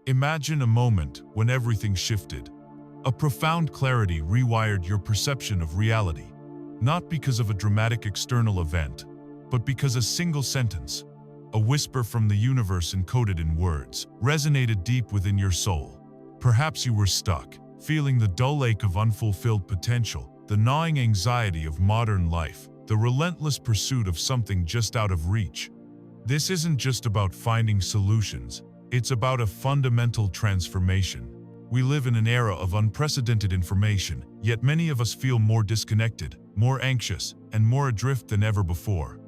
Imagine a moment when everything shifted. A profound clarity rewired your perception of reality, not because of a dramatic external event, but because a single sentence, a whisper from the universe encoded in words, resonated deep within your soul. Perhaps you were stuck, feeling the dull ache of unfulfilled potential, the gnawing anxiety of modern life, the relentless pursuit of something just out of reach. This isn't just about finding solutions, it's about a fundamental transformation. We live in an era of unprecedented information, yet many of us feel more disconnected, more anxious, and more adrift than ever before.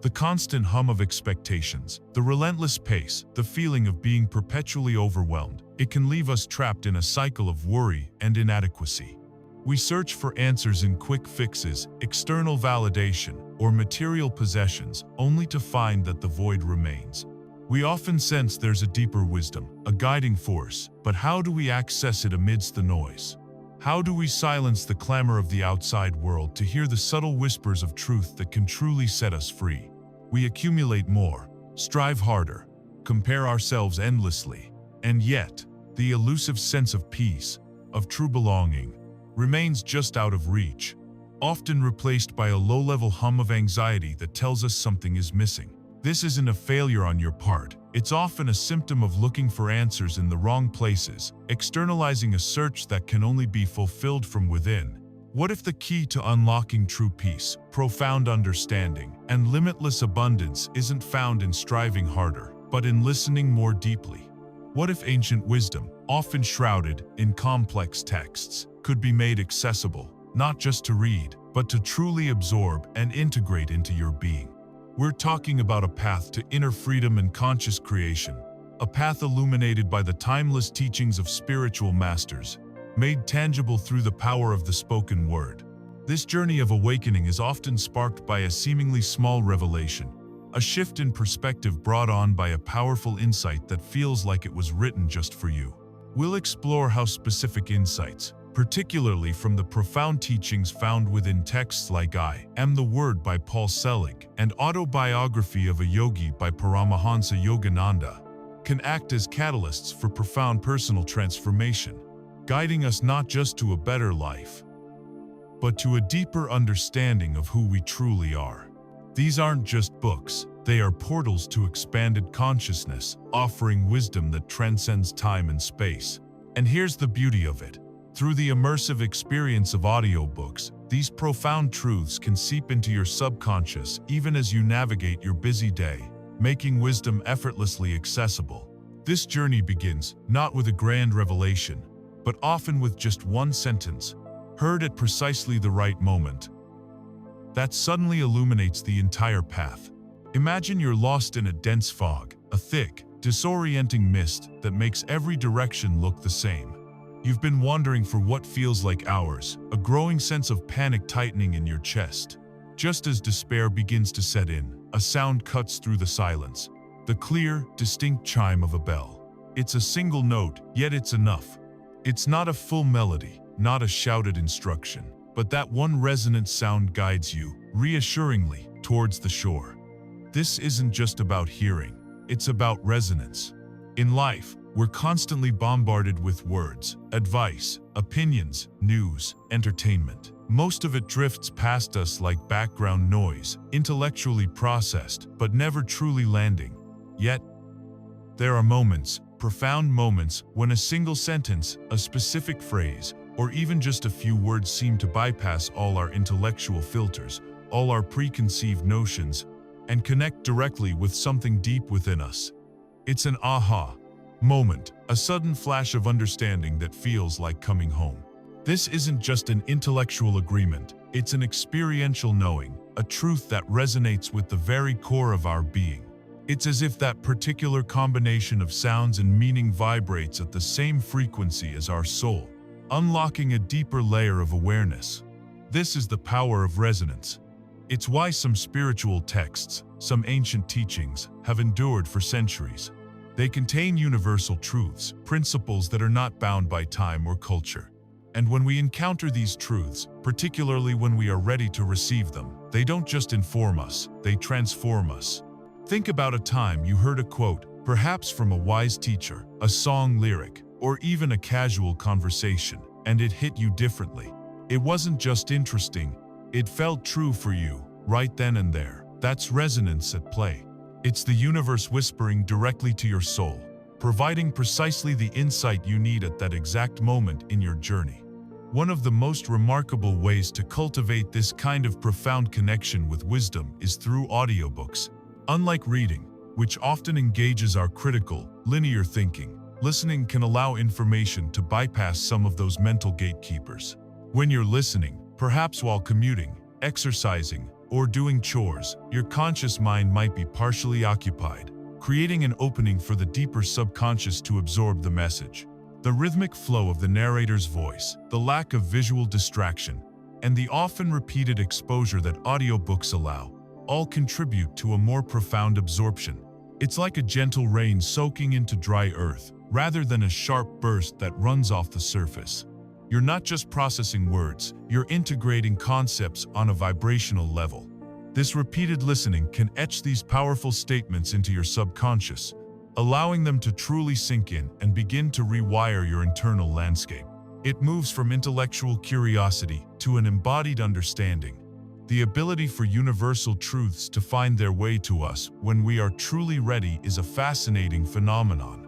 The constant hum of expectations, the relentless pace, the feeling of being perpetually overwhelmed, it can leave us trapped in a cycle of worry and inadequacy. We search for answers in quick fixes, external validation, or material possessions, only to find that the void remains. We often sense there's a deeper wisdom, a guiding force, but how do we access it amidst the noise? How do we silence the clamor of the outside world to hear the subtle whispers of truth that can truly set us free? We accumulate more, strive harder, compare ourselves endlessly, and yet, the elusive sense of peace, of true belonging, remains just out of reach, often replaced by a low-level hum of anxiety that tells us something is missing. This isn't a failure on your part, it's often a symptom of looking for answers in the wrong places, externalizing a search that can only be fulfilled from within. What if the key to unlocking true peace, profound understanding, and limitless abundance isn't found in striving harder, but in listening more deeply? What if ancient wisdom, often shrouded in complex texts, could be made accessible, not just to read, but to truly absorb and integrate into your being? We're talking about a path to inner freedom and conscious creation, a path illuminated by the timeless teachings of spiritual masters, made tangible through the power of the spoken word. This journey of awakening is often sparked by a seemingly small revelation, a shift in perspective brought on by a powerful insight that feels like it was written just for you. We'll explore how specific insights, particularly from the profound teachings found within texts like I Am the Word by Paul Selig and Autobiography of a Yogi by Paramahansa Yogananda, can act as catalysts for profound personal transformation, guiding us not just to a better life, but to a deeper understanding of who we truly are. These aren't just books, they are portals to expanded consciousness, offering wisdom that transcends time and space. And here's the beauty of it. Through the immersive experience of audiobooks, these profound truths can seep into your subconscious even as you navigate your busy day, making wisdom effortlessly accessible. This journey begins not with a grand revelation, but often with just one sentence, heard at precisely the right moment, that suddenly illuminates the entire path. Imagine you're lost in a dense fog, a thick, disorienting mist that makes every direction look the same. You've been wandering for what feels like hours, a growing sense of panic tightening in your chest. Just as despair begins to set in, a sound cuts through the silence, the clear, distinct chime of a bell. It's a single note, yet it's enough. It's not a full melody, not a shouted instruction, but that one resonant sound guides you, reassuringly, towards the shore. This isn't just about hearing, it's about resonance. In life, we're constantly bombarded with words, advice, opinions, news, entertainment. Most of it drifts past us like background noise, intellectually processed, but never truly landing. Yet, there are moments, profound moments, when a single sentence, a specific phrase, or even just a few words seem to bypass all our intellectual filters, all our preconceived notions, and connect directly with something deep within us. It's an aha moment, a sudden flash of understanding that feels like coming home. This isn't just an intellectual agreement, it's an experiential knowing, a truth that resonates with the very core of our being. It's as if that particular combination of sounds and meaning vibrates at the same frequency as our soul, unlocking a deeper layer of awareness. This is the power of resonance. It's why some spiritual texts, some ancient teachings, have endured for centuries. They contain universal truths, principles that are not bound by time or culture. And when we encounter these truths, particularly when we are ready to receive them, they don't just inform us, they transform us. Think about a time you heard a quote, perhaps from a wise teacher, a song lyric, or even a casual conversation, and it hit you differently. It wasn't just interesting, it felt true for you, right then and there. That's resonance at play. It's the universe whispering directly to your soul, providing precisely the insight you need at that exact moment in your journey. One of the most remarkable ways to cultivate this kind of profound connection with wisdom is through audiobooks. Unlike reading, which often engages our critical, linear thinking, listening can allow information to bypass some of those mental gatekeepers. When you're listening, perhaps while commuting, exercising, or doing chores, your conscious mind might be partially occupied, creating an opening for the deeper subconscious to absorb the message. The rhythmic flow of the narrator's voice, the lack of visual distraction, and the often repeated exposure that audiobooks allow, all contribute to a more profound absorption. It's like a gentle rain soaking into dry earth, rather than a sharp burst that runs off the surface. You're not just processing words, you're integrating concepts on a vibrational level. This repeated listening can etch these powerful statements into your subconscious, allowing them to truly sink in and begin to rewire your internal landscape. It moves from intellectual curiosity to an embodied understanding, the ability for universal truths to find their way to us when we are truly ready is a fascinating phenomenon.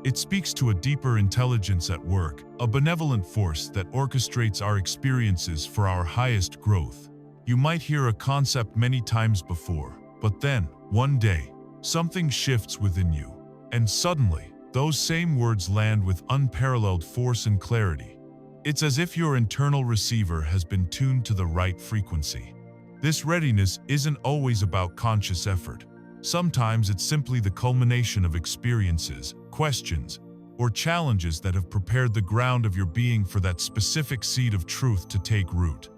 It speaks to a deeper intelligence at work, a benevolent force that orchestrates our experiences for our highest growth. You might hear a concept many times before, but then, one day, something shifts within you. And suddenly, those same words land with unparalleled force and clarity. It's as if your internal receiver has been tuned to the right frequency. This readiness isn't always about conscious effort. Sometimes it's simply the culmination of experiences, questions, or challenges that have prepared the ground of your being for that specific seed of truth to take root.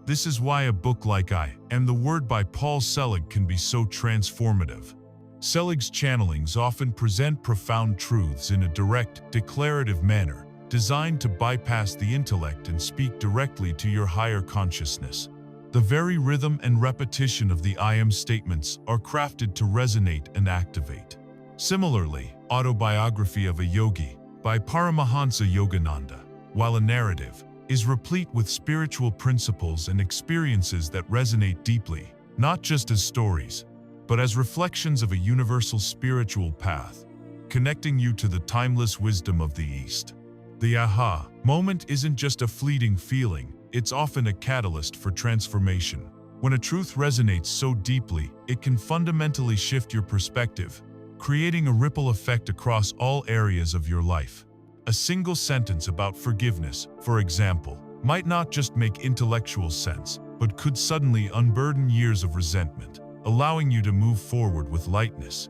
This is why a book like I Am the Word by Paul Selig can be so transformative. Selig's channelings often present profound truths in a direct, declarative manner, designed to bypass the intellect and speak directly to your higher consciousness. The very rhythm and repetition of the I am statements are crafted to resonate and activate. Similarly, Autobiography of a Yogi by Paramahansa Yogananda, while a narrative, is replete with spiritual principles and experiences that resonate deeply, not just as stories, but as reflections of a universal spiritual path, connecting you to the timeless wisdom of the East. The aha moment isn't just a fleeting feeling, it's often a catalyst for transformation. When a truth resonates so deeply, it can fundamentally shift your perspective, creating a ripple effect across all areas of your life. A single sentence about forgiveness, for example, might not just make intellectual sense, but could suddenly unburden years of resentment, allowing you to move forward with lightness.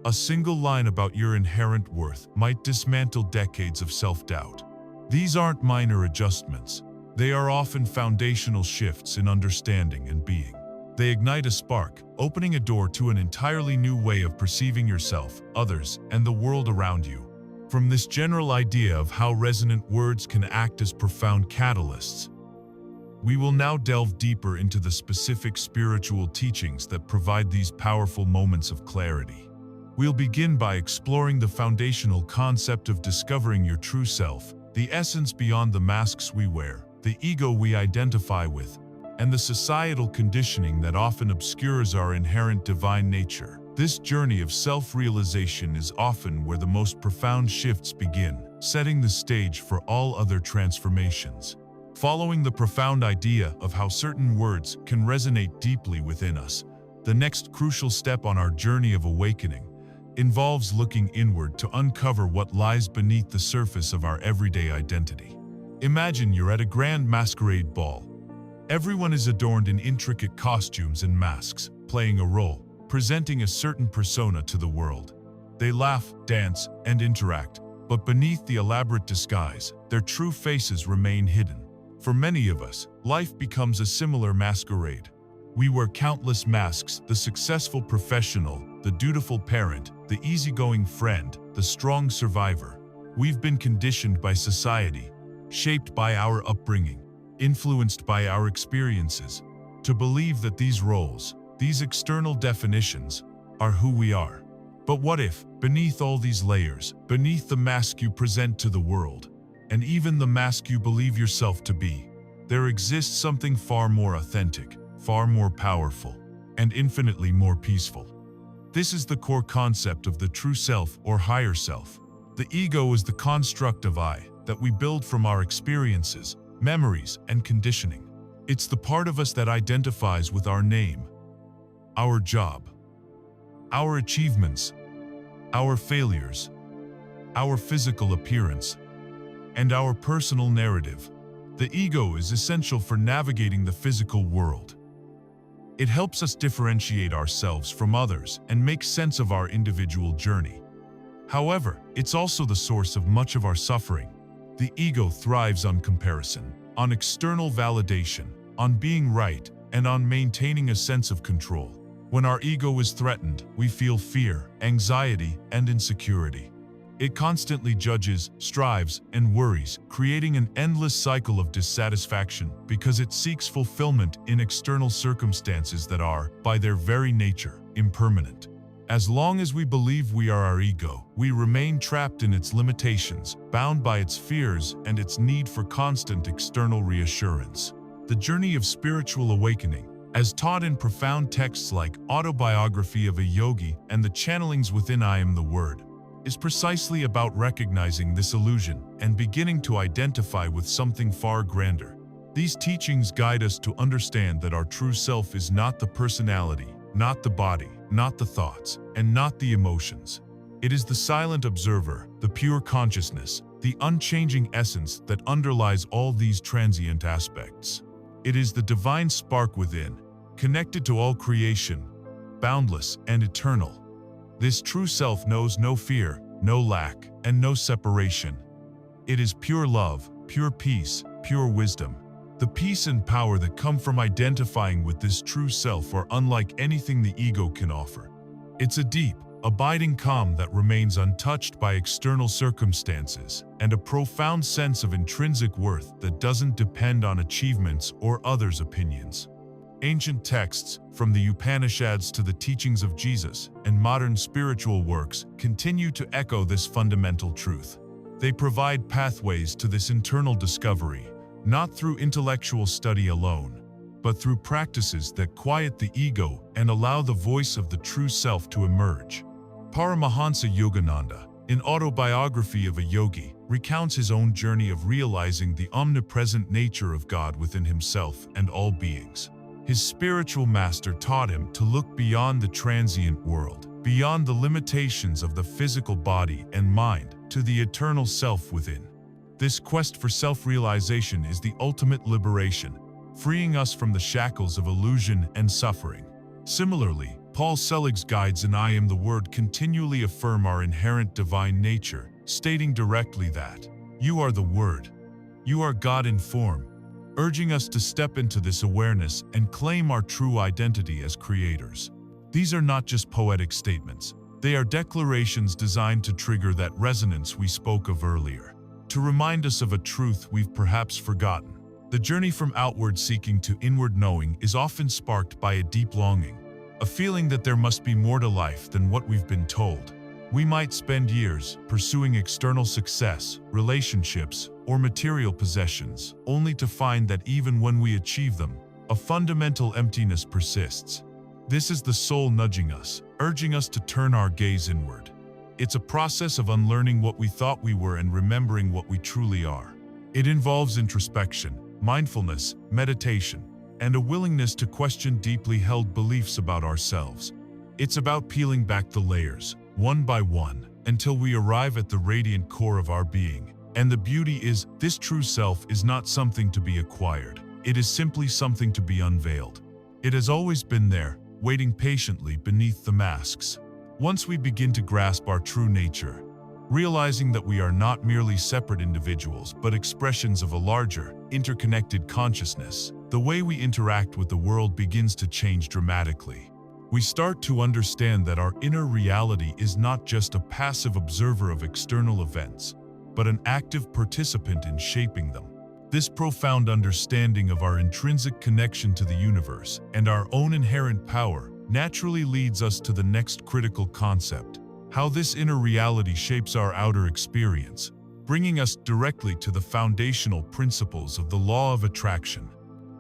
A single line about your inherent worth might dismantle decades of self-doubt. These aren't minor adjustments. They are often foundational shifts in understanding and being. They ignite a spark, opening a door to an entirely new way of perceiving yourself, others, and the world around you. From this general idea of how resonant words can act as profound catalysts, we will now delve deeper into the specific spiritual teachings that provide these powerful moments of clarity. We'll begin by exploring the foundational concept of discovering your true self, the essence beyond the masks we wear, the ego we identify with, and the societal conditioning that often obscures our inherent divine nature. This journey of self-realization is often where the most profound shifts begin, setting the stage for all other transformations. Following the profound idea of how certain words can resonate deeply within us, the next crucial step on our journey of awakening involves looking inward to uncover what lies beneath the surface of our everyday identity. Imagine you're at a grand masquerade ball. Everyone is adorned in intricate costumes and masks, playing a role, presenting a certain persona to the world. They laugh, dance, and interact, but beneath the elaborate disguise, their true faces remain hidden. For many of us, life becomes a similar masquerade. We wear countless masks: the successful professional, the dutiful parent, the easygoing friend, the strong survivor. We've been conditioned by society, shaped by our upbringing, influenced by our experiences, to believe that these roles, these external definitions, are who we are. But what if, Beneath all these layers, beneath the mask you present to the world, and even the mask you believe yourself to be, there exists something far more authentic, far more powerful, and infinitely more peaceful. This is the core concept of the true self or higher self. The ego is the construct of I that we build from our experiences, memories, and conditioning. It's the part of us that identifies with our name, our job, our achievements, our failures, our physical appearance, and our personal narrative. The ego is essential for navigating the physical world. It helps us differentiate ourselves from others and make sense of our individual journey. However, it's also the source of much of our suffering. The ego thrives on comparison, on external validation, on being right, and on maintaining a sense of control. When our ego is threatened, we feel fear, anxiety, and insecurity. It constantly judges, strives, and worries, creating an endless cycle of dissatisfaction because it seeks fulfillment in external circumstances that are, by their very nature, impermanent. As long as we believe we are our ego, we remain trapped in its limitations, bound by its fears and its need for constant external reassurance. The journey of spiritual awakening, as taught in profound texts like Autobiography of a Yogi and the channelings within I Am the Word, is precisely about recognizing this illusion and beginning to identify with something far grander. These teachings guide us to understand that our true self is not the personality, not the body, not the thoughts, and not the emotions. It is the silent observer, the pure consciousness, the unchanging essence that underlies all these transient aspects. It is the divine spark within, connected to all creation, boundless and eternal. This true self knows no fear, no lack, and no separation. It is pure love, pure peace, pure wisdom. The peace and power that come from identifying with this true self are unlike anything the ego can offer. It's a deep, abiding calm that remains untouched by external circumstances, and a profound sense of intrinsic worth that doesn't depend on achievements or others' opinions. Ancient texts, from the Upanishads to the teachings of Jesus, and modern spiritual works, continue to echo this fundamental truth. They provide pathways to this internal discovery, not through intellectual study alone, but through practices that quiet the ego and allow the voice of the true self to emerge. Paramahansa Yogananda, in Autobiography of a Yogi, recounts his own journey of realizing the omnipresent nature of God within himself and all beings. His spiritual master taught him to look beyond the transient world, beyond the limitations of the physical body and mind, to the eternal self within. This quest for self-realization is the ultimate liberation, freeing us from the shackles of illusion and suffering. Similarly, Paul Selig's guides in I Am the Word continually affirm our inherent divine nature, stating directly that, "You are the Word. You are God in form," urging us to step into this awareness and claim our true identity as creators. These are not just poetic statements. They are declarations designed to trigger that resonance we spoke of earlier, to remind us of a truth we've perhaps forgotten. The journey from outward seeking to inward knowing is often sparked by a deep longing, a feeling that there must be more to life than what we've been told. We might spend years pursuing external success, relationships, or material possessions, only to find that even when we achieve them, a fundamental emptiness persists. This is the soul nudging us, urging us to turn our gaze inward. It's a process of unlearning what we thought we were and remembering what we truly are. It involves introspection, mindfulness, meditation, and a willingness to question deeply held beliefs about ourselves. It's about peeling back the layers, one by one, until we arrive at the radiant core of our being. And the beauty is, this true self is not something to be acquired. It is simply something to be unveiled. It has always been there, waiting patiently beneath the masks. Once we begin to grasp our true nature, realizing that we are not merely separate individuals but expressions of a larger, interconnected consciousness, the way we interact with the world begins to change dramatically. We start to understand that our inner reality is not just a passive observer of external events, but an active participant in shaping them. This profound understanding of our intrinsic connection to the universe and our own inherent power naturally leads us to the next critical concept: how this inner reality shapes our outer experience, bringing us directly to the foundational principles of the law of attraction.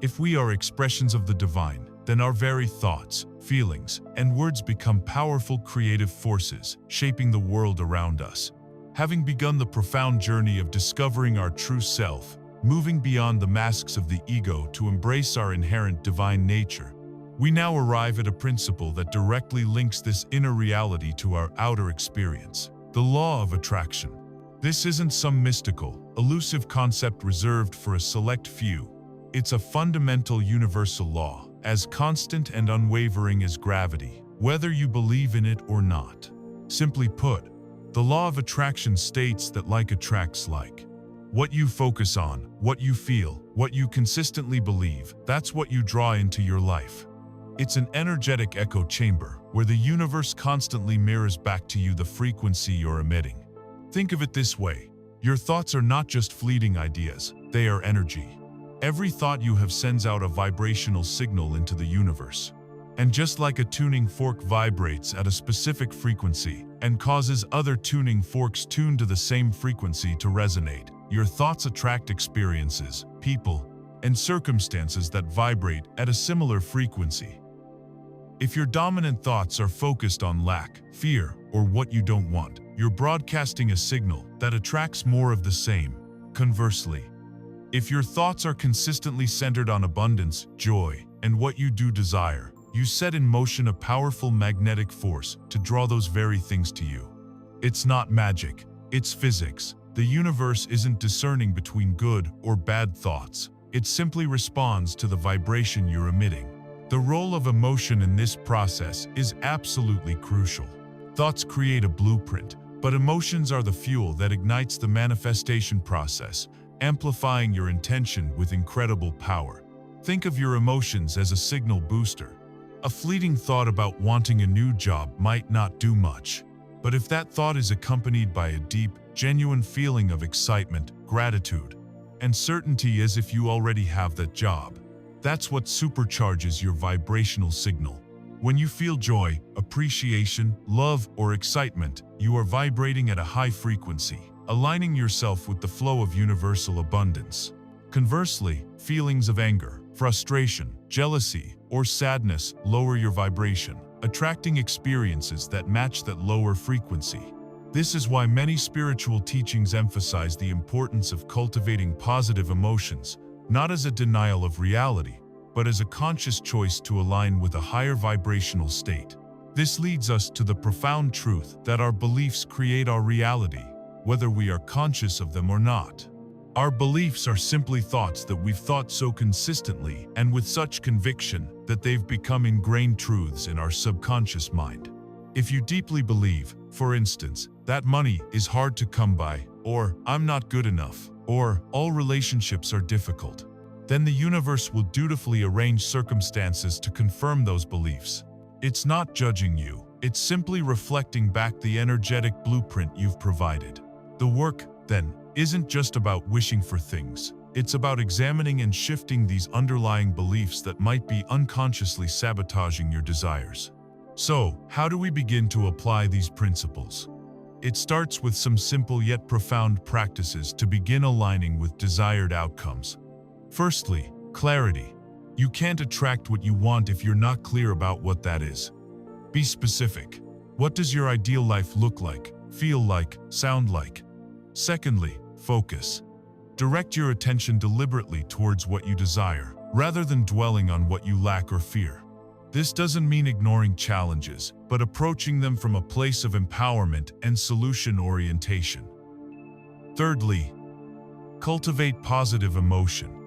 If we are expressions of the divine, then our very thoughts, feelings, and words become powerful creative forces, shaping the world around us. Having begun the profound journey of discovering our true self, moving beyond the masks of the ego to embrace our inherent divine nature, we now arrive at a principle that directly links this inner reality to our outer experience: the law of attraction. This isn't some mystical, elusive concept reserved for a select few. It's a fundamental universal law, as constant and unwavering as gravity, whether you believe in it or not. Simply put, the law of attraction states that like attracts like. What you focus on, what you feel, what you consistently believe, that's what you draw into your life. It's an energetic echo chamber where the universe constantly mirrors back to you the frequency you're emitting. Think of it this way: your thoughts are not just fleeting ideas, they are energy. Every thought you have sends out a vibrational signal into the universe. And just like a tuning fork vibrates at a specific frequency and causes other tuning forks tuned to the same frequency to resonate, your thoughts attract experiences, people, and circumstances that vibrate at a similar frequency. If your dominant thoughts are focused on lack, fear, or what you don't want, you're broadcasting a signal that attracts more of the same. Conversely, if your thoughts are consistently centered on abundance, joy, and what you do desire, you set in motion a powerful magnetic force to draw those very things to you. It's not magic, it's physics. The universe isn't discerning between good or bad thoughts. It simply responds to the vibration you're emitting. The role of emotion in this process is absolutely crucial. Thoughts create a blueprint, but emotions are the fuel that ignites the manifestation process, amplifying your intention with incredible power. Think of your emotions as a signal booster. A fleeting thought about wanting a new job might not do much, but if that thought is accompanied by a deep, genuine feeling of excitement, gratitude, and certainty as if you already have that job, that's what supercharges your vibrational signal. When you feel joy, appreciation, love, or excitement, you are vibrating at a high frequency, aligning yourself with the flow of universal abundance. Conversely, feelings of anger, frustration, jealousy, or sadness lower your vibration, attracting experiences that match that lower frequency. This is why many spiritual teachings emphasize the importance of cultivating positive emotions, not as a denial of reality, but as a conscious choice to align with a higher vibrational state. This leads us to the profound truth that our beliefs create our reality, whether we are conscious of them or not. Our beliefs are simply thoughts that we've thought so consistently and with such conviction that they've become ingrained truths in our subconscious mind. If you deeply believe, for instance, that money is hard to come by, or I'm not good enough, or all relationships are difficult, then the universe will dutifully arrange circumstances to confirm those beliefs. It's not judging you, it's simply reflecting back the energetic blueprint you've provided. The work, then, isn't just about wishing for things. It's about examining and shifting these underlying beliefs that might be unconsciously sabotaging your desires. So, how do we begin to apply these principles? It starts with some simple yet profound practices to begin aligning with desired outcomes. Firstly, clarity. You can't attract what you want if you're not clear about what that is. Be specific. What does your ideal life look like, feel like, sound like? Secondly, focus. Direct your attention deliberately towards what you desire, rather than dwelling on what you lack or fear. This doesn't mean ignoring challenges, but approaching them from a place of empowerment and solution orientation. Thirdly, cultivate positive emotion.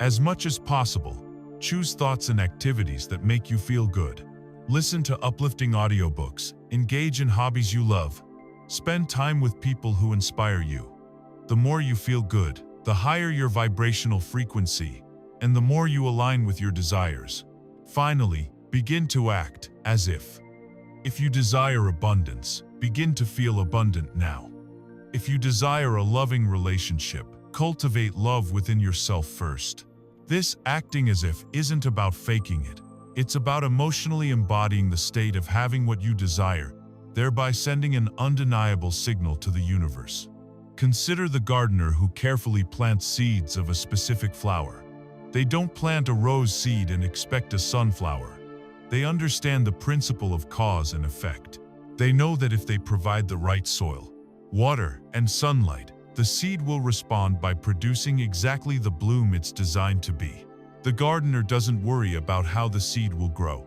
As much as possible, choose thoughts and activities that make you feel good. Listen to uplifting audiobooks, engage in hobbies you love, spend time with people who inspire you. The more you feel good, the higher your vibrational frequency, and the more you align with your desires. Finally, begin to act as if. If you desire abundance, begin to feel abundant now. If you desire a loving relationship, cultivate love within yourself first. This acting as if isn't about faking it. It's about emotionally embodying the state of having what you desire, thereby sending an undeniable signal to the universe. Consider the gardener who carefully plants seeds of a specific flower. They don't plant a rose seed and expect a sunflower. They understand the principle of cause and effect. They know that if they provide the right soil, water, and sunlight, the seed will respond by producing exactly the bloom it's designed to be. The gardener doesn't worry about how the seed will grow.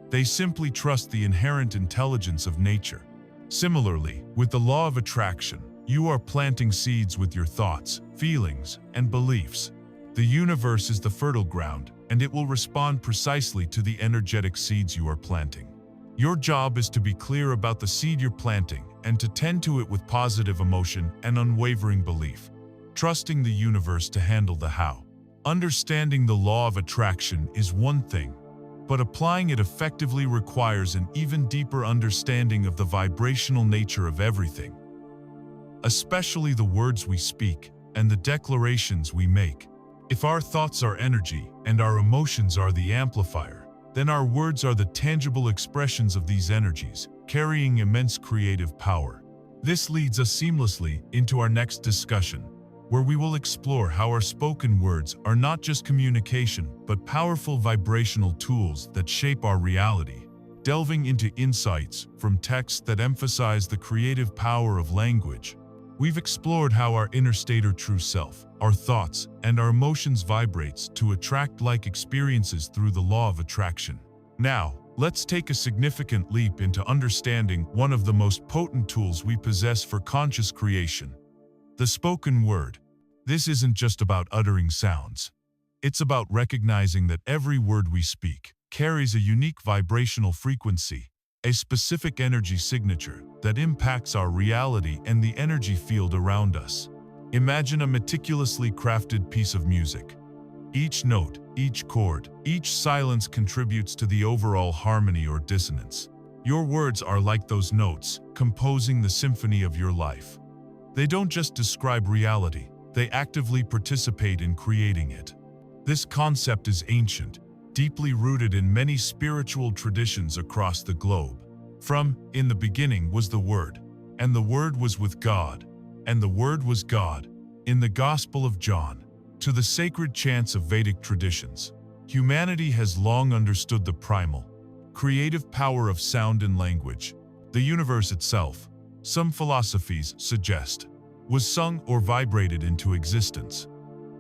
They simply trust the inherent intelligence of nature. Similarly, with the law of attraction, you are planting seeds with your thoughts, feelings, and beliefs. The universe is the fertile ground, and it will respond precisely to the energetic seeds you are planting. Your job is to be clear about the seed you're planting and to tend to it with positive emotion and unwavering belief, trusting the universe to handle the how. Understanding the law of attraction is one thing, but applying it effectively requires an even deeper understanding of the vibrational nature of everything, especially the words we speak and the declarations we make. If our thoughts are energy and our emotions are the amplifier, then our words are the tangible expressions of these energies, carrying immense creative power. This leads us seamlessly into our next discussion, where we will explore how our spoken words are not just communication, but powerful vibrational tools that shape our reality. Delving into insights from texts that emphasize the creative power of language, we've explored how our inner state or true self, our thoughts, and our emotions vibrates to attract like experiences through the law of attraction. Now, let's take a significant leap into understanding one of the most potent tools we possess for conscious creation: the spoken word. This isn't just about uttering sounds. It's about recognizing that every word we speak carries a unique vibrational frequency, a specific energy signature that impacts our reality and the energy field around us. Imagine a meticulously crafted piece of music. Each note, each chord, each silence contributes to the overall harmony or dissonance. Your words are like those notes, composing the symphony of your life. They don't just describe reality, they actively participate in creating it. This concept is ancient, deeply rooted in many spiritual traditions across the globe. From, "In the beginning was the Word, and the Word was with God, and the Word was God," in the Gospel of John, to the sacred chants of Vedic traditions, humanity has long understood the primal, creative power of sound and language. The universe itself, some philosophies suggest, was sung or vibrated into existence.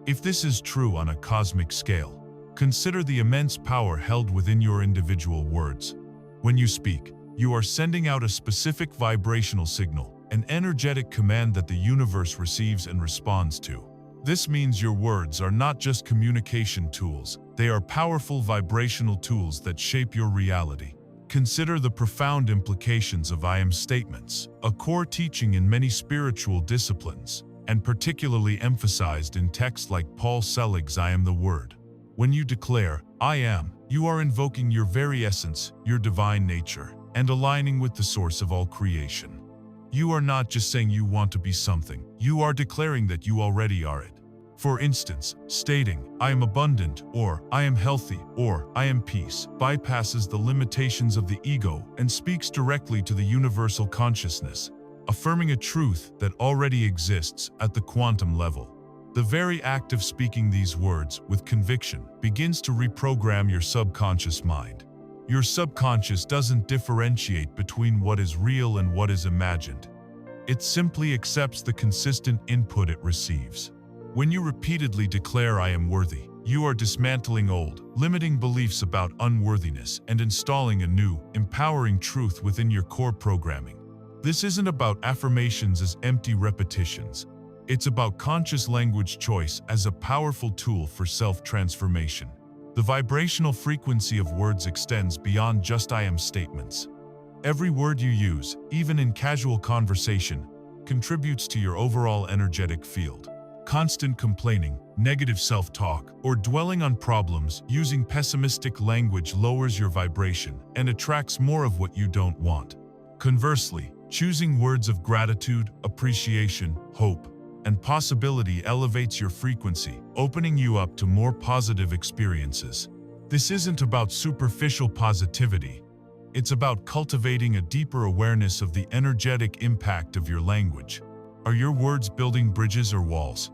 If this is true on a cosmic scale, consider the immense power held within your individual words. When you speak, you are sending out a specific vibrational signal, an energetic command that the universe receives and responds to. This means your words are not just communication tools, they are powerful vibrational tools that shape your reality. Consider the profound implications of I am statements, a core teaching in many spiritual disciplines, and particularly emphasized in texts like Paul Selig's I am the Word. When you declare, I am, you are invoking your very essence, your divine nature, and aligning with the source of all creation. You are not just saying you want to be something, you are declaring that you already are it. For instance, stating, I am abundant, or I am healthy, or I am peace, bypasses the limitations of the ego and speaks directly to the universal consciousness, affirming a truth that already exists at the quantum level. The very act of speaking these words with conviction begins to reprogram your subconscious mind. Your subconscious doesn't differentiate between what is real and what is imagined. It simply accepts the consistent input it receives. When you repeatedly declare I am worthy, you are dismantling old, limiting beliefs about unworthiness and installing a new, empowering truth within your core programming. This isn't about affirmations as empty repetitions. It's about conscious language choice as a powerful tool for self-transformation. The vibrational frequency of words extends beyond just I am statements. Every word you use, even in casual conversation, contributes to your overall energetic field. Constant complaining, negative self-talk, or dwelling on problems using pessimistic language lowers your vibration and attracts more of what you don't want. Conversely, choosing words of gratitude, appreciation, hope, and possibility elevates your frequency, opening you up to more positive experiences. This isn't about superficial positivity. It's about cultivating a deeper awareness of the energetic impact of your language. Are your words building bridges or walls?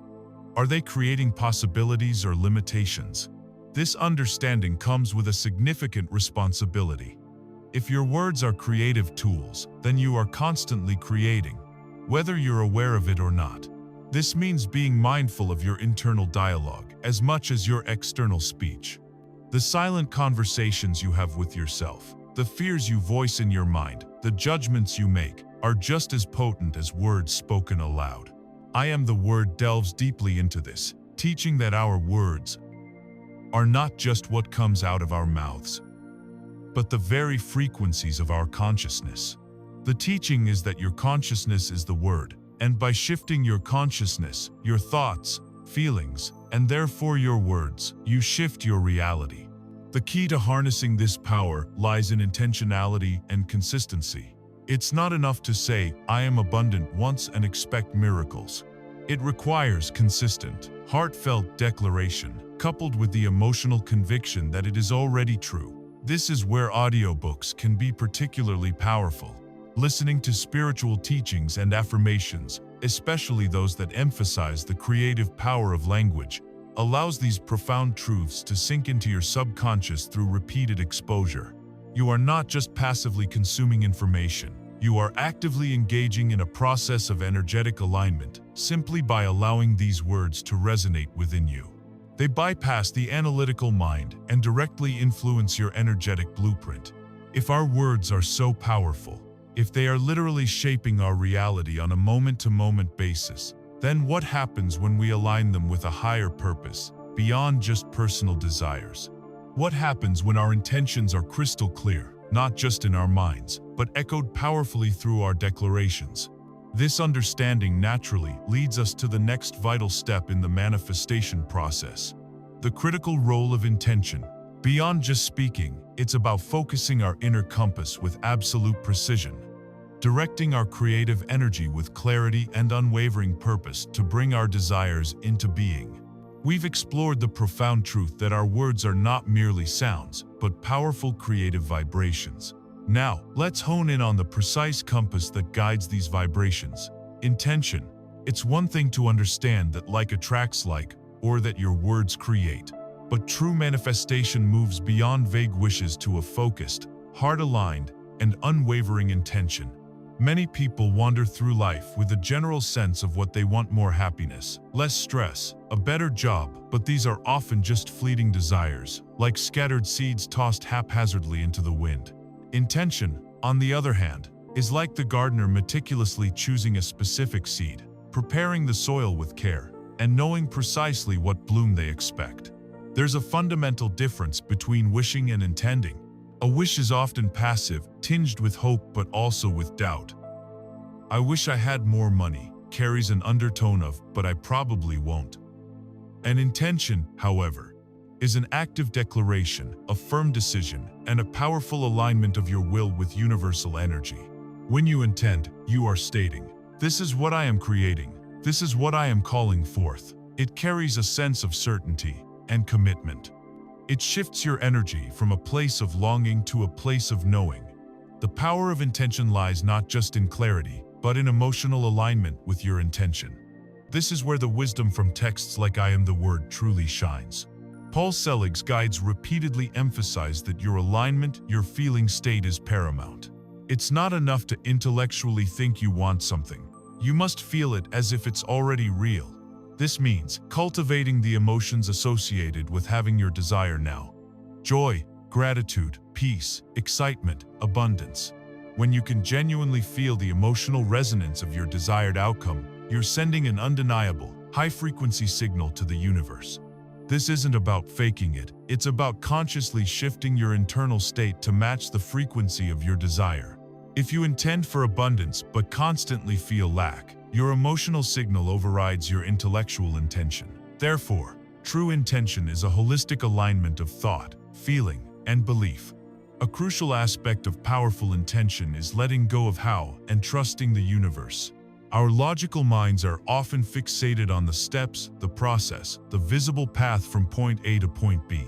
Are they creating possibilities or limitations? This understanding comes with a significant responsibility. If your words are creative tools, then you are constantly creating, whether you're aware of it or not. This means being mindful of your internal dialogue as much as your external speech. The silent conversations you have with yourself, the fears you voice in your mind, the judgments you make, are just as potent as words spoken aloud. I Am the Word delves deeply into this, teaching that our words are not just what comes out of our mouths, but the very frequencies of our consciousness. The teaching is that your consciousness is the word, and by shifting your consciousness, your thoughts, feelings, and therefore your words, you shift your reality. The key to harnessing this power lies in intentionality and consistency. It's not enough to say, "I am abundant" once and expect miracles. It requires consistent, heartfelt declaration, coupled with the emotional conviction that it is already true. This is where audiobooks can be particularly powerful. Listening to spiritual teachings and affirmations, especially those that emphasize the creative power of language, allows these profound truths to sink into your subconscious through repeated exposure. You are not just passively consuming information, you are actively engaging in a process of energetic alignment simply by allowing these words to resonate within you. They bypass the analytical mind and directly influence your energetic blueprint. If our words are so powerful, if they are literally shaping our reality on a moment-to-moment basis, then what happens when we align them with a higher purpose, beyond just personal desires? What happens when our intentions are crystal clear, not just in our minds, but echoed powerfully through our declarations? This understanding naturally leads us to the next vital step in the manifestation process: the critical role of intention. Beyond just speaking, it's about focusing our inner compass with absolute precision, directing our creative energy with clarity and unwavering purpose to bring our desires into being. We've explored the profound truth that our words are not merely sounds, but powerful creative vibrations. Now, let's hone in on the precise compass that guides these vibrations: intention. It's one thing to understand that like attracts like, or that your words create. But true manifestation moves beyond vague wishes to a focused, heart-aligned, and unwavering intention. Many people wander through life with a general sense of what they want: more happiness, less stress, a better job, but these are often just fleeting desires, like scattered seeds tossed haphazardly into the wind. Intention, on the other hand, is like the gardener meticulously choosing a specific seed, preparing the soil with care, and knowing precisely what bloom they expect. There's a fundamental difference between wishing and intending. A wish is often passive, tinged with hope but also with doubt. "I wish I had more money" carries an undertone of "but I probably won't." An intention, however, is an active declaration, a firm decision, and a powerful alignment of your will with universal energy. When you intend, you are stating, "This is what I am creating. This is what I am calling forth." It carries a sense of certainty and commitment. It shifts your energy from a place of longing to a place of knowing. The power of intention lies not just in clarity, but in emotional alignment with your intention. This is where the wisdom from texts like "I Am the Word" truly shines. Paul Selig's guides repeatedly emphasize that your alignment, your feeling state is paramount. It's not enough to intellectually think you want something. You must feel it as if it's already real. This means cultivating the emotions associated with having your desire now: joy, gratitude, peace, excitement, abundance. When you can genuinely feel the emotional resonance of your desired outcome, you're sending an undeniable, high-frequency signal to the universe. This isn't about faking it, it's about consciously shifting your internal state to match the frequency of your desire. If you intend for abundance but constantly feel lack, your emotional signal overrides your intellectual intention. Therefore, true intention is a holistic alignment of thought, feeling, and belief. A crucial aspect of powerful intention is letting go of how and trusting the universe. Our logical minds are often fixated on the steps, the process, the visible path from point A to point B.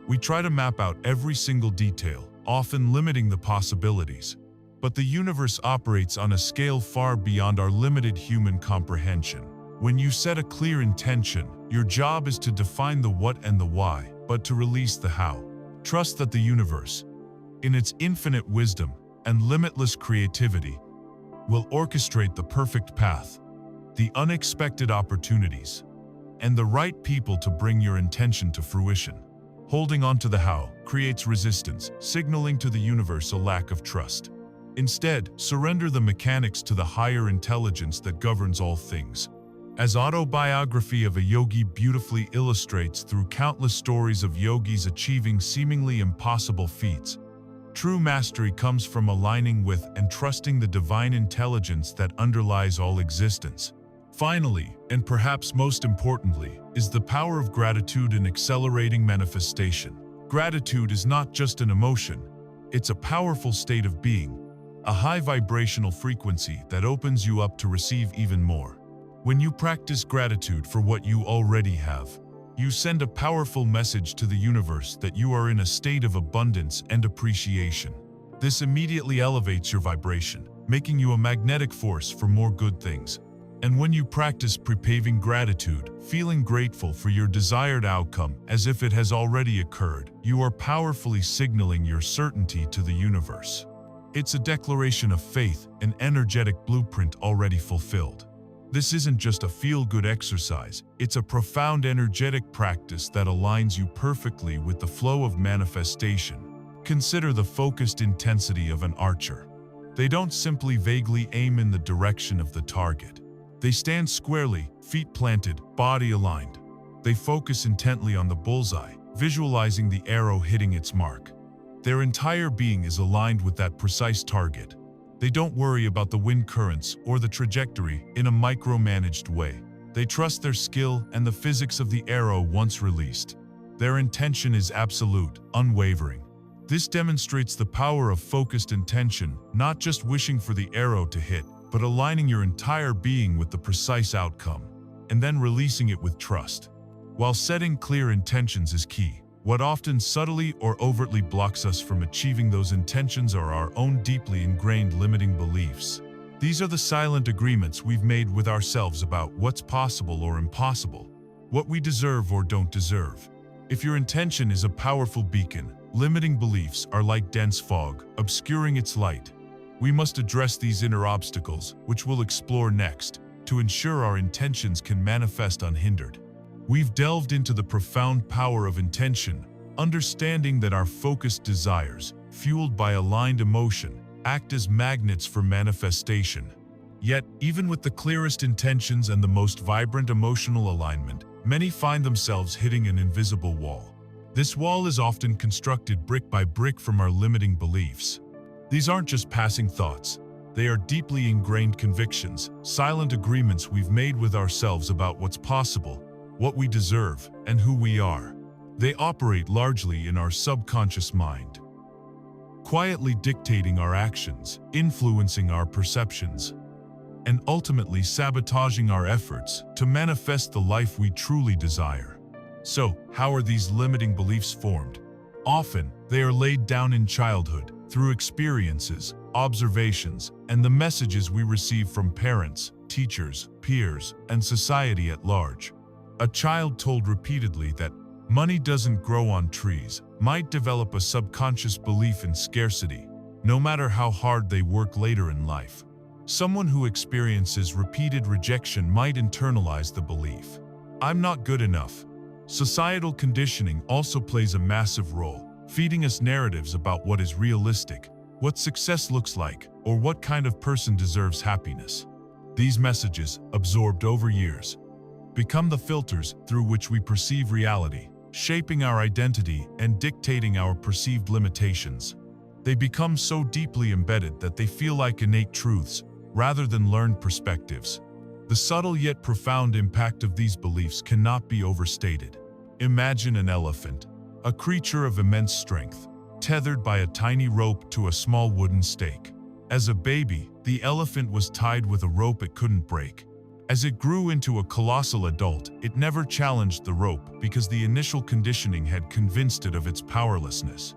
We try to map out every single detail, often limiting the possibilities. But the universe operates on a scale far beyond our limited human comprehension. When you set a clear intention, your job is to define the what and the why, but to release the how. Trust that the universe, in its infinite wisdom and limitless creativity, will orchestrate the perfect path, the unexpected opportunities, and the right people to bring your intention to fruition. Holding on to the how creates resistance, signaling to the universe a lack of trust. Instead, surrender the mechanics to the higher intelligence that governs all things. As Autobiography of a Yogi beautifully illustrates through countless stories of yogis achieving seemingly impossible feats, true mastery comes from aligning with and trusting the divine intelligence that underlies all existence. Finally, and perhaps most importantly, is the power of gratitude in accelerating manifestation. Gratitude is not just an emotion, it's a powerful state of being, a high vibrational frequency that opens you up to receive even more. When you practice gratitude for what you already have, you send a powerful message to the universe that you are in a state of abundance and appreciation. This immediately elevates your vibration, making you a magnetic force for more good things. And when you practice prepaving gratitude, feeling grateful for your desired outcome as if it has already occurred, you are powerfully signaling your certainty to the universe. It's a declaration of faith, an energetic blueprint already fulfilled. This isn't just a feel-good exercise, it's a profound energetic practice that aligns you perfectly with the flow of manifestation. Consider the focused intensity of an archer. They don't simply vaguely aim in the direction of the target. They stand squarely, feet planted, body aligned. They focus intently on the bullseye, visualizing the arrow hitting its mark. Their entire being is aligned with that precise target. They don't worry about the wind currents or the trajectory in a micromanaged way. They trust their skill and the physics of the arrow once released. Their intention is absolute, unwavering. This demonstrates the power of focused intention, not just wishing for the arrow to hit, but aligning your entire being with the precise outcome, and then releasing it with trust. While setting clear intentions is key, what often subtly or overtly blocks us from achieving those intentions are our own deeply ingrained limiting beliefs. These are the silent agreements we've made with ourselves about what's possible or impossible, what we deserve or don't deserve. If your intention is a powerful beacon, limiting beliefs are like dense fog, obscuring its light. We must address these inner obstacles, which we'll explore next, to ensure our intentions can manifest unhindered. We've delved into the profound power of intention, understanding that our focused desires, fueled by aligned emotion, act as magnets for manifestation. Yet, even with the clearest intentions and the most vibrant emotional alignment, many find themselves hitting an invisible wall. This wall is often constructed brick by brick from our limiting beliefs. These aren't just passing thoughts. They are deeply ingrained convictions, silent agreements we've made with ourselves about what's possible, what we deserve, and who we are. They operate largely in our subconscious mind, quietly dictating our actions, influencing our perceptions, and ultimately sabotaging our efforts to manifest the life we truly desire. So, how are these limiting beliefs formed? Often, they are laid down in childhood, through experiences, observations, and the messages we receive from parents, teachers, peers, and society at large. A child told repeatedly that money doesn't grow on trees might develop a subconscious belief in scarcity, no matter how hard they work later in life. Someone who experiences repeated rejection might internalize the belief, "I'm not good enough." Societal conditioning also plays a massive role, feeding us narratives about what is realistic, what success looks like, or what kind of person deserves happiness. These messages, absorbed over years, become the filters through which we perceive reality, shaping our identity and dictating our perceived limitations. They become so deeply embedded that they feel like innate truths, rather than learned perspectives. The subtle yet profound impact of these beliefs cannot be overstated. Imagine an elephant, a creature of immense strength, tethered by a tiny rope to a small wooden stake. As a baby, the elephant was tied with a rope it couldn't break. As it grew into a colossal adult, it never challenged the rope because the initial conditioning had convinced it of its powerlessness.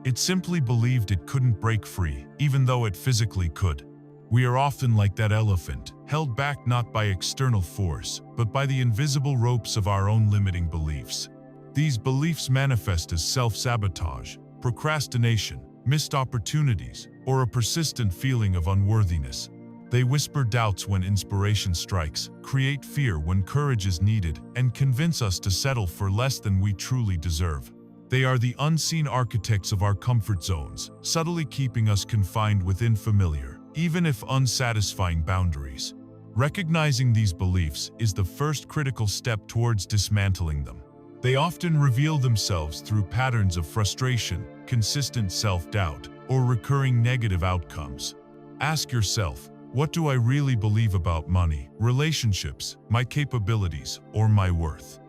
It simply believed it couldn't break free, even though it physically could. We are often like that elephant, held back not by external force, but by the invisible ropes of our own limiting beliefs. These beliefs manifest as self-sabotage, procrastination, missed opportunities, or a persistent feeling of unworthiness. They whisper doubts when inspiration strikes, create fear when courage is needed, and convince us to settle for less than we truly deserve. They are the unseen architects of our comfort zones, subtly keeping us confined within familiar, even if unsatisfying boundaries. Recognizing these beliefs is the first critical step towards dismantling them. They often reveal themselves through patterns of frustration, consistent self-doubt, or recurring negative outcomes. Ask yourself, what do I really believe about money, relationships, my capabilities, or my worth?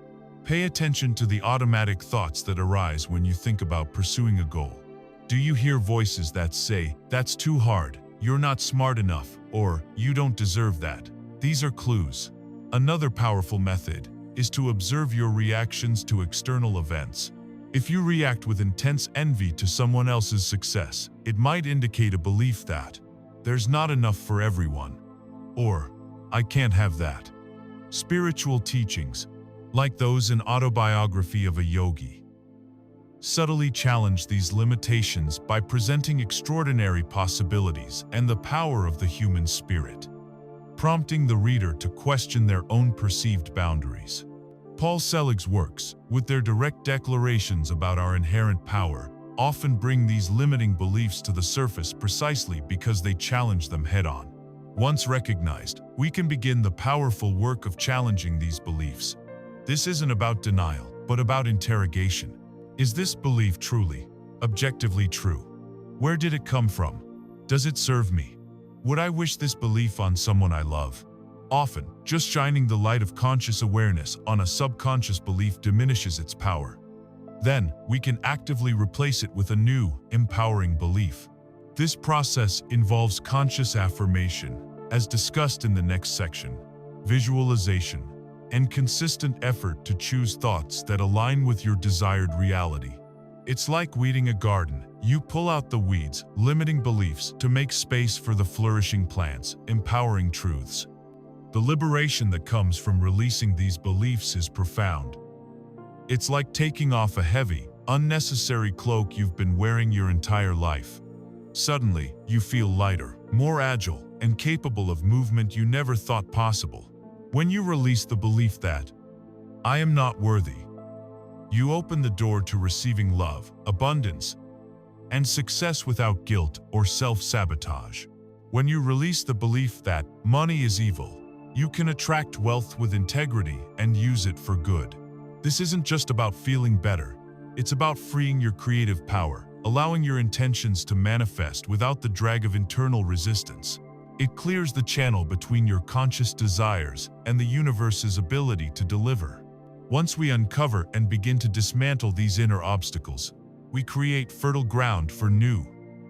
Pay attention to the automatic thoughts that arise when you think about pursuing a goal. Do you hear voices that say, "That's too hard, you're not smart enough," or "You don't deserve that"? These are clues. Another powerful method is to observe your reactions to external events. If you react with intense envy to someone else's success, it might indicate a belief that there's not enough for everyone, or I can't have that. Spiritual teachings, like those in Autobiography of a Yogi, subtly challenge these limitations by presenting extraordinary possibilities and the power of the human spirit, prompting the reader to question their own perceived boundaries. Paul Selig's works, with their direct declarations about our inherent power, often bring these limiting beliefs to the surface precisely because they challenge them head-on. Once recognized, we can begin the powerful work of challenging these beliefs. This isn't about denial, but about interrogation. Is this belief truly, objectively true? Where did it come from? Does it serve me? Would I wish this belief on someone I love? Often, just shining the light of conscious awareness on a subconscious belief diminishes its power. Then, we can actively replace it with a new, empowering belief. This process involves conscious affirmation, as discussed in the next section, visualization, and consistent effort to choose thoughts that align with your desired reality. It's like weeding a garden. You pull out the weeds, limiting beliefs, to make space for the flourishing plants, empowering truths. The liberation that comes from releasing these beliefs is profound. It's like taking off a heavy, unnecessary cloak you've been wearing your entire life. Suddenly, you feel lighter, more agile, and capable of movement you never thought possible. When you release the belief that, "I am not worthy," you open the door to receiving love, abundance, and success without guilt or self-sabotage. When you release the belief that money is evil, you can attract wealth with integrity and use it for good. This isn't just about feeling better. It's about freeing your creative power, allowing your intentions to manifest without the drag of internal resistance. It clears the channel between your conscious desires and the universe's ability to deliver. Once we uncover and begin to dismantle these inner obstacles, we create fertile ground for new,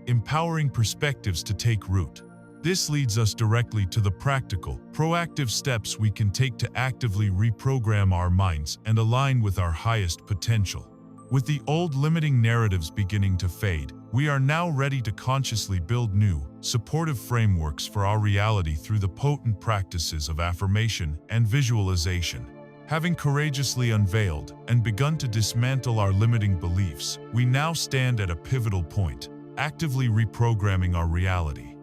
empowering perspectives to take root. This leads us directly to the practical, proactive steps we can take to actively reprogram our minds and align with our highest potential. With the old limiting narratives beginning to fade, we are now ready to consciously build new, supportive frameworks for our reality through the potent practices of affirmation and visualization. Having courageously unveiled and begun to dismantle our limiting beliefs, we now stand at a pivotal point, actively reprogramming our reality.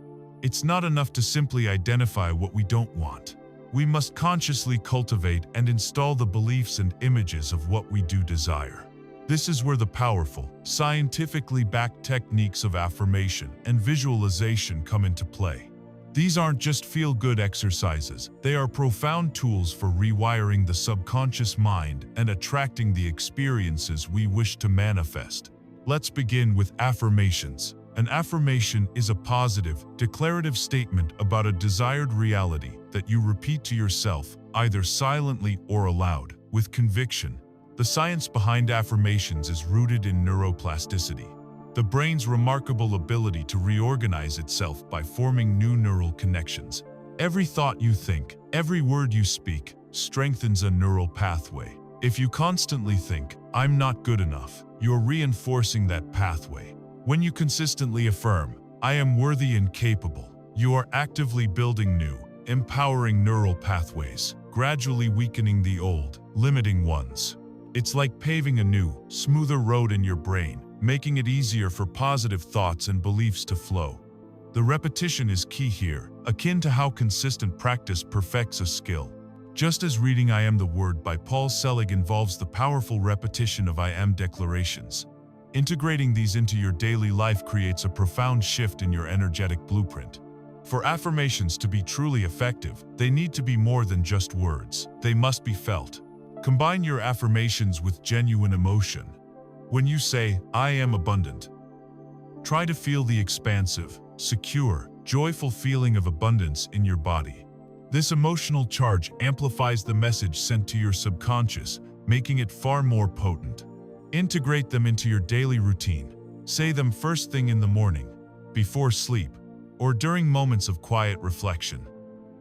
It's not enough to simply identify what we don't want. We must consciously cultivate and install the beliefs and images of what we do desire. This is where the powerful, scientifically backed techniques of affirmation and visualization come into play. These aren't just feel-good exercises, they are profound tools for rewiring the subconscious mind and attracting the experiences we wish to manifest. Let's begin with affirmations. An affirmation is a positive, declarative statement about a desired reality that you repeat to yourself, either silently or aloud, with conviction. The science behind affirmations is rooted in neuroplasticity, the brain's remarkable ability to reorganize itself by forming new neural connections. Every thought you think, every word you speak, strengthens a neural pathway. If you constantly think, "I'm not good enough," you're reinforcing that pathway. When you consistently affirm, "I am worthy and capable," you are actively building new, empowering neural pathways, gradually weakening the old, limiting ones. It's like paving a new, smoother road in your brain, making it easier for positive thoughts and beliefs to flow. The repetition is key here, akin to how consistent practice perfects a skill. Just as reading "I Am the Word" by Paul Selig involves the powerful repetition of "I Am" declarations, integrating these into your daily life creates a profound shift in your energetic blueprint. For affirmations to be truly effective, they need to be more than just words. They must be felt. Combine your affirmations with genuine emotion. When you say, "I am abundant," try to feel the expansive, secure, joyful feeling of abundance in your body. This emotional charge amplifies the message sent to your subconscious, making it far more potent. Integrate them into your daily routine. Say them first thing in the morning, before sleep, or during moments of quiet reflection.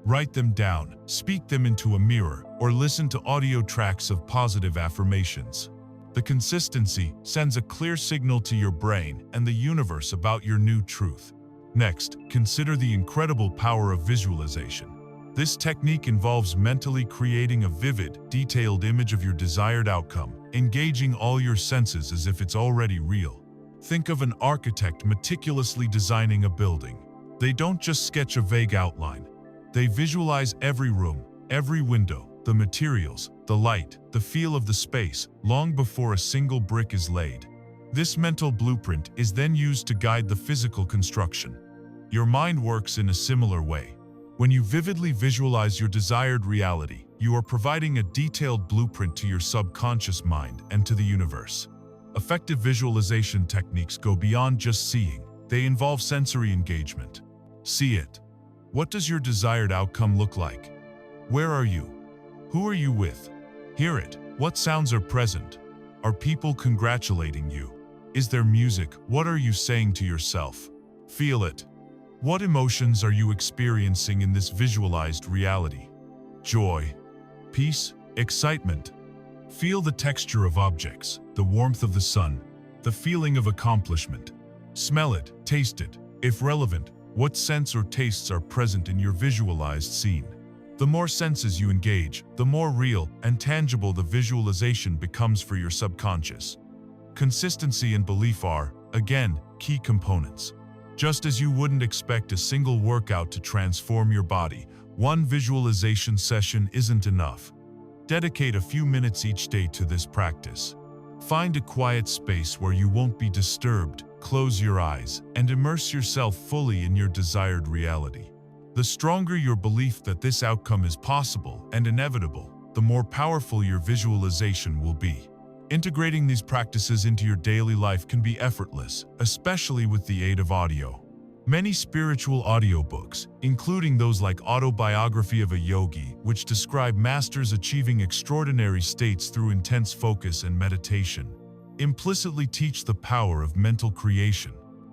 Write them down, speak them into a mirror, or listen to audio tracks of positive affirmations. The consistency sends a clear signal to your brain and the universe about your new truth. Next, consider the incredible power of visualization. This technique involves mentally creating a vivid, detailed image of your desired outcome, engaging all your senses as if it's already real. Think of an architect meticulously designing a building. They don't just sketch a vague outline. They visualize every room, every window, the materials, the light, the feel of the space, long before a single brick is laid. This mental blueprint is then used to guide the physical construction. Your mind works in a similar way. When you vividly visualize your desired reality, you are providing a detailed blueprint to your subconscious mind and to the universe. Effective visualization techniques go beyond just seeing. They involve sensory engagement. See it. What does your desired outcome look like? Where are you? Who are you with? Hear it. What sounds are present? Are people congratulating you? Is there music? What are you saying to yourself? Feel it. What emotions are you experiencing in this visualized reality? Joy, peace, excitement. Feel the texture of objects, the warmth of the sun, the feeling of accomplishment. Smell it, taste it. If relevant, what scents or tastes are present in your visualized scene? The more senses you engage, the more real and tangible the visualization becomes for your subconscious. Consistency and belief are, again, key components. Just as you wouldn't expect a single workout to transform your body, one visualization session isn't enough. Dedicate a few minutes each day to this practice. Find a quiet space where you won't be disturbed, close your eyes, and immerse yourself fully in your desired reality. The stronger your belief that this outcome is possible and inevitable, the more powerful your visualization will be. Integrating these practices into your daily life can be effortless, especially with the aid of audio. Many spiritual audiobooks, including those like Autobiography of a Yogi, which describe masters achieving extraordinary states through intense focus and meditation, implicitly teach the power of mental creation.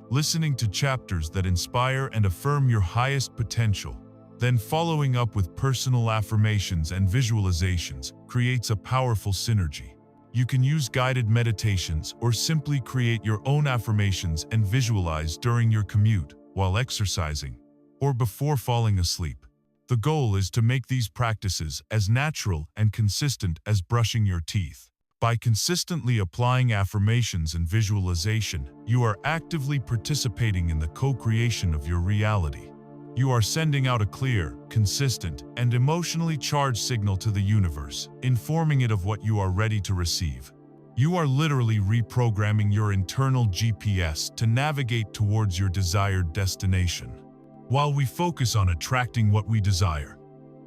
Listening to chapters that inspire and affirm your highest potential, then following up with personal affirmations and visualizations, creates a powerful synergy. You can use guided meditations or simply create your own affirmations and visualize during your commute, while exercising, or before falling asleep. The goal is to make these practices as natural and consistent as brushing your teeth. By consistently applying affirmations and visualization, you are actively participating in the co-creation of your reality. You are sending out a clear, consistent, and emotionally charged signal to the universe, informing it of what you are ready to receive. You are literally reprogramming your internal GPS to navigate towards your desired destination. While we focus on attracting what we desire,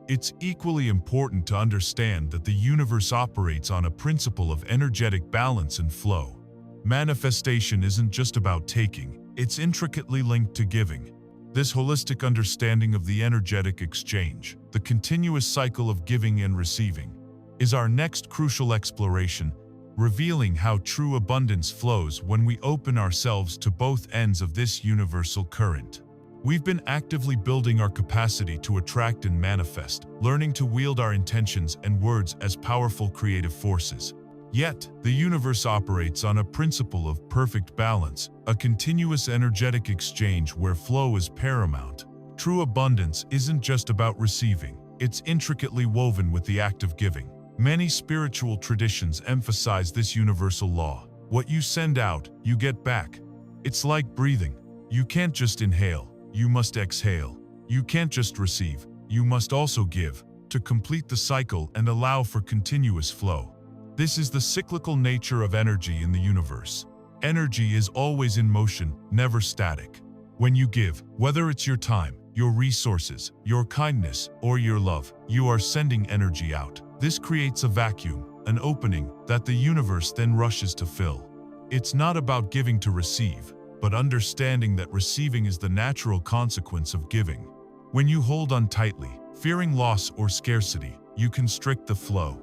it's equally important to understand that the universe operates on a principle of energetic balance and flow. Manifestation isn't just about taking, it's intricately linked to giving. This holistic understanding of the energetic exchange, the continuous cycle of giving and receiving, is our next crucial exploration, revealing how true abundance flows when we open ourselves to both ends of this universal current. We've been actively building our capacity to attract and manifest, learning to wield our intentions and words as powerful creative forces. Yet, the universe operates on a principle of perfect balance, a continuous energetic exchange where flow is paramount. True abundance isn't just about receiving, it's intricately woven with the act of giving. Many spiritual traditions emphasize this universal law. What you send out, you get back. It's like breathing. You can't just inhale, you must exhale. You can't just receive, you must also give, to complete the cycle and allow for continuous flow. This is the cyclical nature of energy in the universe. Energy is always in motion, never static. When you give, whether it's your time, your resources, your kindness, or your love, you are sending energy out. This creates a vacuum, an opening, that the universe then rushes to fill. It's not about giving to receive, but understanding that receiving is the natural consequence of giving. When you hold on tightly, fearing loss or scarcity, you constrict the flow,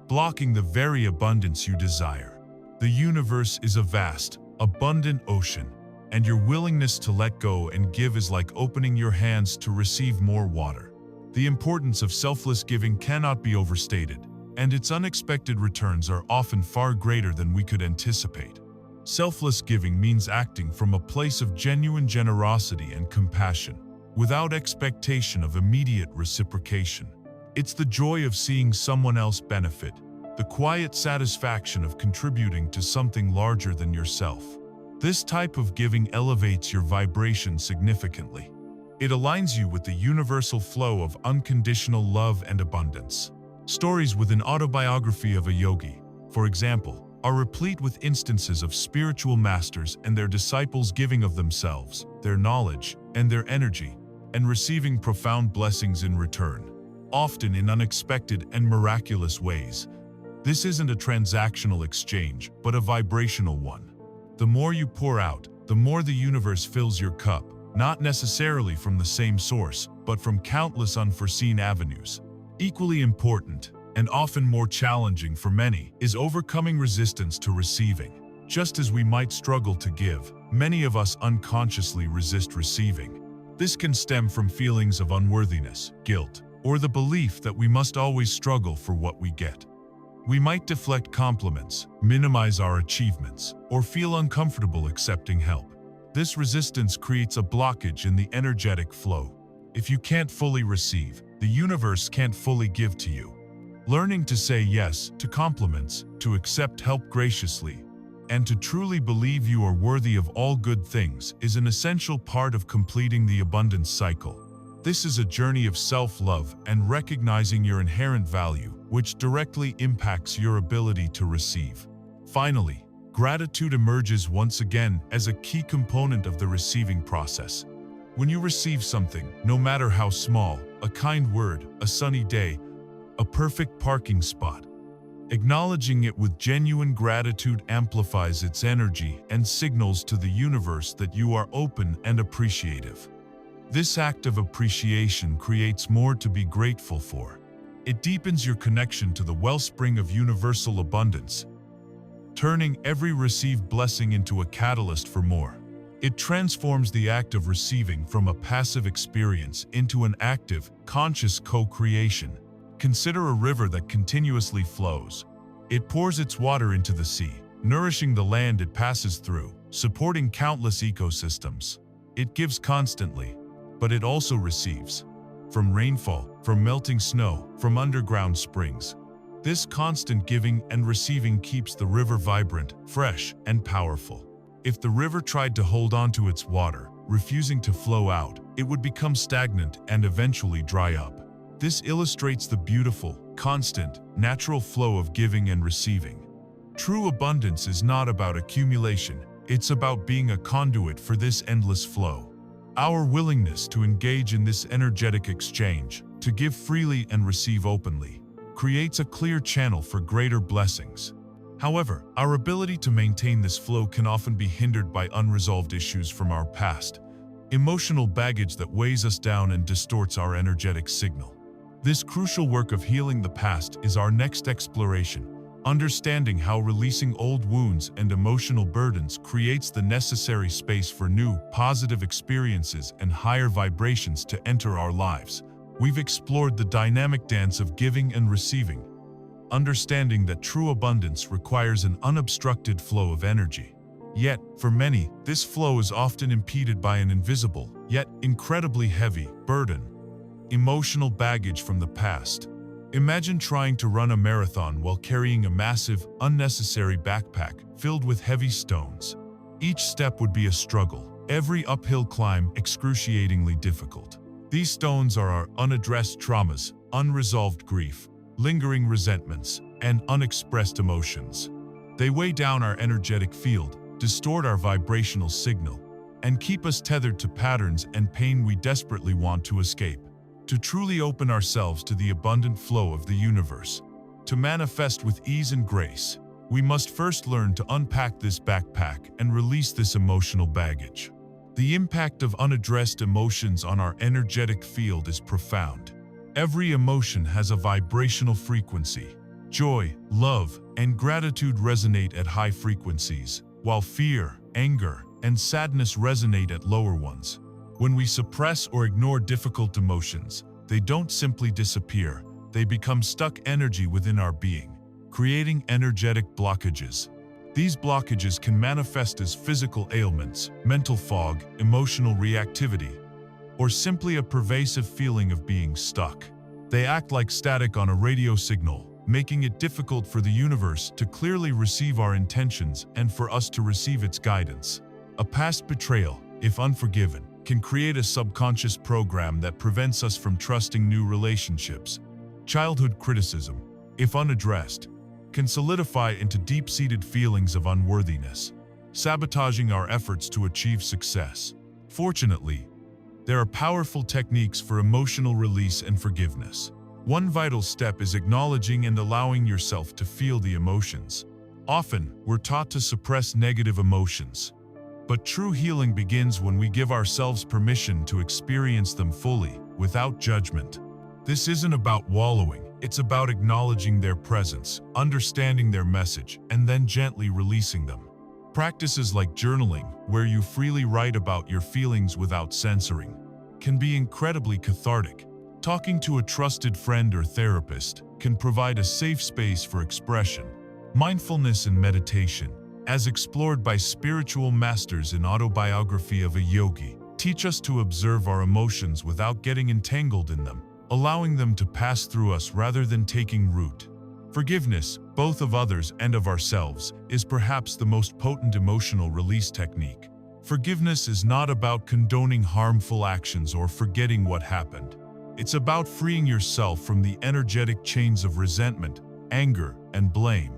blocking the very abundance you desire. The universe is a vast, abundant ocean, and your willingness to let go and give is like opening your hands to receive more water. The importance of selfless giving cannot be overstated, and its unexpected returns are often far greater than we could anticipate. Selfless giving means acting from a place of genuine generosity and compassion, without expectation of immediate reciprocation. It's the joy of seeing someone else benefit, the quiet satisfaction of contributing to something larger than yourself. This type of giving elevates your vibration significantly. It aligns you with the universal flow of unconditional love and abundance. Stories with an autobiography of a yogi, for example, are replete with instances of spiritual masters and their disciples giving of themselves, their knowledge, and their energy, and receiving profound blessings in return, often in unexpected and miraculous ways. This isn't a transactional exchange, but a vibrational one. The more you pour out, the more the universe fills your cup, not necessarily from the same source, but from countless unforeseen avenues. Equally important, and often more challenging for many, is overcoming resistance to receiving. Just as we might struggle to give, many of us unconsciously resist receiving. This can stem from feelings of unworthiness, guilt, or the belief that we must always struggle for what we get. We might deflect compliments, minimize our achievements, or feel uncomfortable accepting help. This resistance creates a blockage in the energetic flow. If you can't fully receive, the universe can't fully give to you. Learning to say yes to compliments, to accept help graciously, and to truly believe you are worthy of all good things is an essential part of completing the abundance cycle. This is a journey of self-love and recognizing your inherent value, which directly impacts your ability to receive. Finally, gratitude emerges once again as a key component of the receiving process. When you receive something, no matter how small, a kind word, a sunny day, a perfect parking spot, acknowledging it with genuine gratitude amplifies its energy and signals to the universe that you are open and appreciative. This act of appreciation creates more to be grateful for. It deepens your connection to the wellspring of universal abundance, turning every received blessing into a catalyst for more. It transforms the act of receiving from a passive experience into an active, conscious co-creation. Consider a river that continuously flows. It pours its water into the sea, nourishing the land it passes through, supporting countless ecosystems. It gives constantly, but it also receives. From rainfall, from melting snow, from underground springs. This constant giving and receiving keeps the river vibrant, fresh, and powerful. If the river tried to hold on to its water, refusing to flow out, it would become stagnant and eventually dry up. This illustrates the beautiful, constant, natural flow of giving and receiving. True abundance is not about accumulation, it's about being a conduit for this endless flow. Our willingness to engage in this energetic exchange, to give freely and receive openly, creates a clear channel for greater blessings. However, our ability to maintain this flow can often be hindered by unresolved issues from our past, emotional baggage that weighs us down and distorts our energetic signal. This crucial work of healing the past is our next exploration, understanding how releasing old wounds and emotional burdens creates the necessary space for new, positive experiences and higher vibrations to enter our lives. We've explored the dynamic dance of giving and receiving, understanding that true abundance requires an unobstructed flow of energy. Yet, for many, this flow is often impeded by an invisible, yet incredibly heavy, burden: emotional baggage from the past. Imagine trying to run a marathon while carrying a massive, unnecessary backpack filled with heavy stones. Each step would be a struggle, every uphill climb excruciatingly difficult. These stones are our unaddressed traumas, unresolved grief, lingering resentments, and unexpressed emotions. They weigh down our energetic field, distort our vibrational signal, and keep us tethered to patterns and pain we desperately want to escape. To truly open ourselves to the abundant flow of the universe, to manifest with ease and grace, we must first learn to unpack this backpack and release this emotional baggage. The impact of unaddressed emotions on our energetic field is profound. Every emotion has a vibrational frequency. Joy, love, and gratitude resonate at high frequencies, while fear, anger, and sadness resonate at lower ones. When we suppress or ignore difficult emotions, they don't simply disappear, they become stuck energy within our being, creating energetic blockages. These blockages can manifest as physical ailments, mental fog, emotional reactivity, or simply a pervasive feeling of being stuck. They act like static on a radio signal, making it difficult for the universe to clearly receive our intentions and for us to receive its guidance. A past betrayal, if unforgiven, can create a subconscious program that prevents us from trusting new relationships. Childhood criticism, if unaddressed, can solidify into deep-seated feelings of unworthiness, sabotaging our efforts to achieve success. Fortunately, there are powerful techniques for emotional release and forgiveness. One vital step is acknowledging and allowing yourself to feel the emotions. Often, we're taught to suppress negative emotions, but true healing begins when we give ourselves permission to experience them fully, without judgment. This isn't about wallowing, it's about acknowledging their presence, understanding their message, and then gently releasing them. Practices like journaling, where you freely write about your feelings without censoring, can be incredibly cathartic. Talking to a trusted friend or therapist can provide a safe space for expression. Mindfulness and meditation, as explored by spiritual masters in Autobiography of a Yogi, teach us to observe our emotions without getting entangled in them, allowing them to pass through us rather than taking root. Forgiveness, both of others and of ourselves, is perhaps the most potent emotional release technique. Forgiveness is not about condoning harmful actions or forgetting what happened. It's about freeing yourself from the energetic chains of resentment, anger, and blame.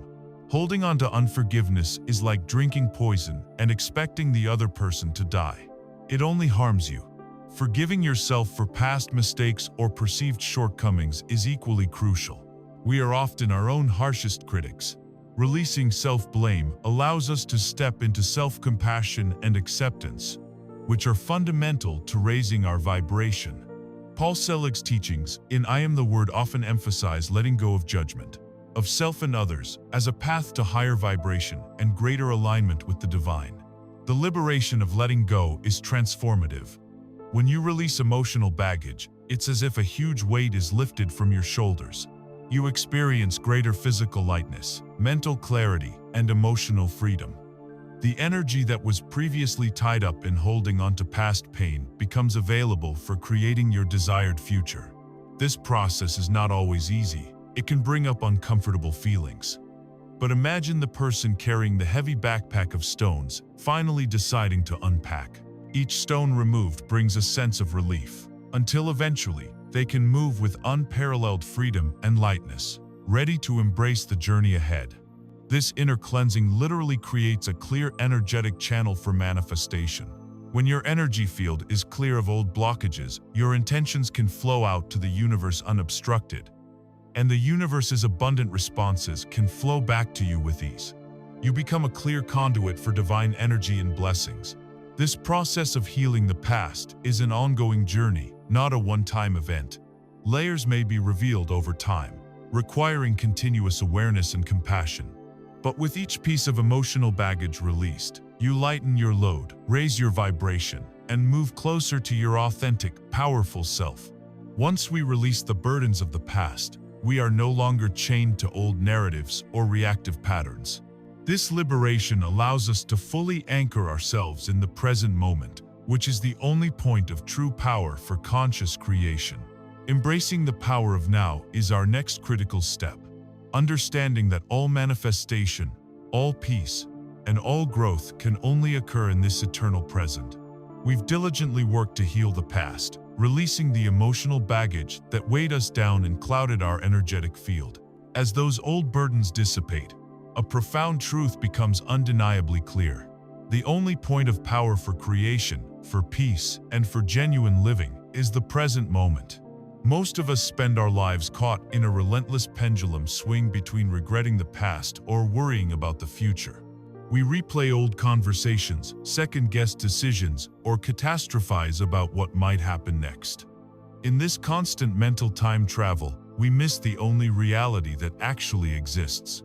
Holding on to unforgiveness is like drinking poison and expecting the other person to die. It only harms you. Forgiving yourself for past mistakes or perceived shortcomings is equally crucial. We are often our own harshest critics. Releasing self-blame allows us to step into self-compassion and acceptance, which are fundamental to raising our vibration. Paul Selig's teachings in I Am the Word often emphasize letting go of judgment, of self and others, as a path to higher vibration and greater alignment with the divine. The liberation of letting go is transformative. When you release emotional baggage, it's as if a huge weight is lifted from your shoulders. You experience greater physical lightness, mental clarity, and emotional freedom. The energy that was previously tied up in holding on to past pain becomes available for creating your desired future. This process is not always easy. It can bring up uncomfortable feelings. But imagine the person carrying the heavy backpack of stones, finally deciding to unpack. Each stone removed brings a sense of relief, until eventually, they can move with unparalleled freedom and lightness, ready to embrace the journey ahead. This inner cleansing literally creates a clear energetic channel for manifestation. When your energy field is clear of old blockages, your intentions can flow out to the universe unobstructed, and the universe's abundant responses can flow back to you with ease. You become a clear conduit for divine energy and blessings. This process of healing the past is an ongoing journey, not a one-time event. Layers may be revealed over time, requiring continuous awareness and compassion. But with each piece of emotional baggage released, you lighten your load, raise your vibration, and move closer to your authentic, powerful self. Once we release the burdens of the past, we are no longer chained to old narratives or reactive patterns. This liberation allows us to fully anchor ourselves in the present moment, which is the only point of true power for conscious creation. Embracing the power of now is our next critical step. Understanding that all manifestation, all peace, and all growth can only occur in this eternal present. We've diligently worked to heal the past, releasing the emotional baggage that weighed us down and clouded our energetic field. As those old burdens dissipate, a profound truth becomes undeniably clear. The only point of power for creation, for peace, and for genuine living is the present moment. Most of us spend our lives caught in a relentless pendulum swing between regretting the past or worrying about the future. We replay old conversations, second-guess decisions, or catastrophize about what might happen next. In this constant mental time travel, we miss the only reality that actually exists.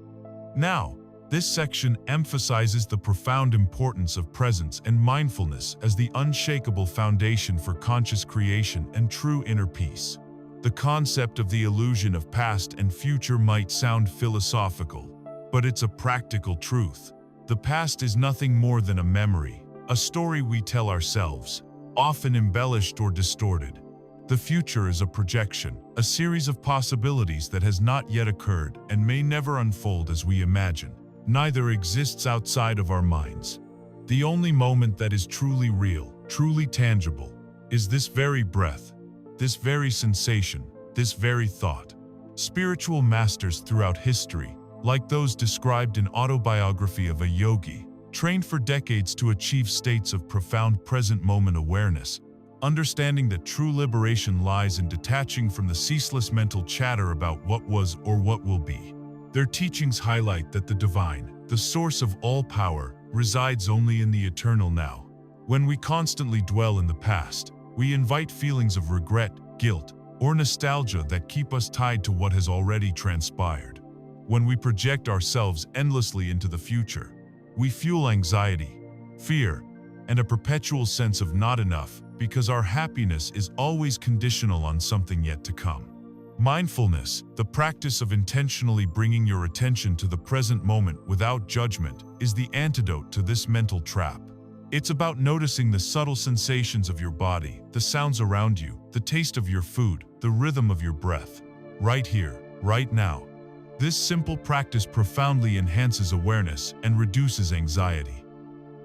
Now, this section emphasizes the profound importance of presence and mindfulness as the unshakable foundation for conscious creation and true inner peace. The concept of the illusion of past and future might sound philosophical, but it's a practical truth. The past is nothing more than a memory, a story we tell ourselves, often embellished or distorted. The future is a projection, a series of possibilities that has not yet occurred and may never unfold as we imagine. Neither exists outside of our minds. The only moment that is truly real, truly tangible, is this very breath, this very sensation, this very thought. Spiritual masters throughout history, like those described in Autobiography of a Yogi, trained for decades to achieve states of profound present moment awareness, understanding that true liberation lies in detaching from the ceaseless mental chatter about what was or what will be. Their teachings highlight that the divine, the source of all power, resides only in the eternal now. When we constantly dwell in the past, we invite feelings of regret, guilt, or nostalgia that keep us tied to what has already transpired. When we project ourselves endlessly into the future, we fuel anxiety, fear, and a perpetual sense of not enough because our happiness is always conditional on something yet to come. Mindfulness, the practice of intentionally bringing your attention to the present moment without judgment, is the antidote to this mental trap. It's about noticing the subtle sensations of your body, the sounds around you, the taste of your food, the rhythm of your breath. Right here, right now. This simple practice profoundly enhances awareness and reduces anxiety.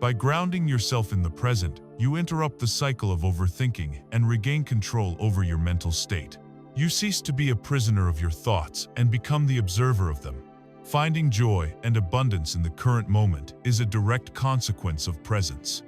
By grounding yourself in the present, you interrupt the cycle of overthinking and regain control over your mental state. You cease to be a prisoner of your thoughts and become the observer of them. Finding joy and abundance in the current moment is a direct consequence of presence.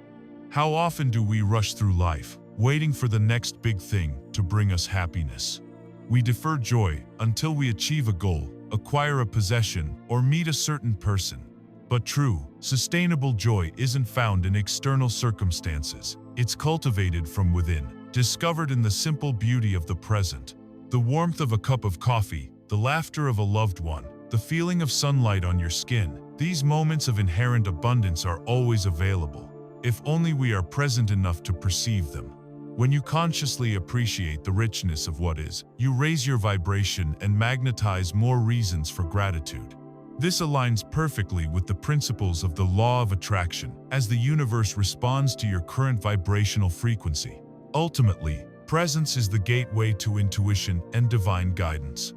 How often do we rush through life, waiting for the next big thing to bring us happiness? We defer joy until we achieve a goal, acquire a possession, or meet a certain person. But true, sustainable joy isn't found in external circumstances. It's cultivated from within, discovered in the simple beauty of the present. The warmth of a cup of coffee, the laughter of a loved one, the feeling of sunlight on your skin. These moments of inherent abundance are always available, if only we are present enough to perceive them. When you consciously appreciate the richness of what is, you raise your vibration and magnetize more reasons for gratitude. This aligns perfectly with the principles of the law of attraction, as the universe responds to your current vibrational frequency. Ultimately, presence is the gateway to intuition and divine guidance.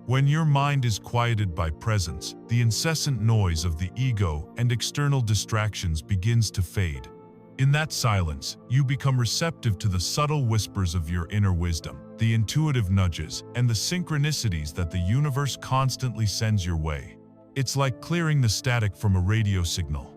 When your mind is quieted by presence, the incessant noise of the ego and external distractions begins to fade. In that silence, you become receptive to the subtle whispers of your inner wisdom, the intuitive nudges, and the synchronicities that the universe constantly sends your way. It's like clearing the static from a radio signal.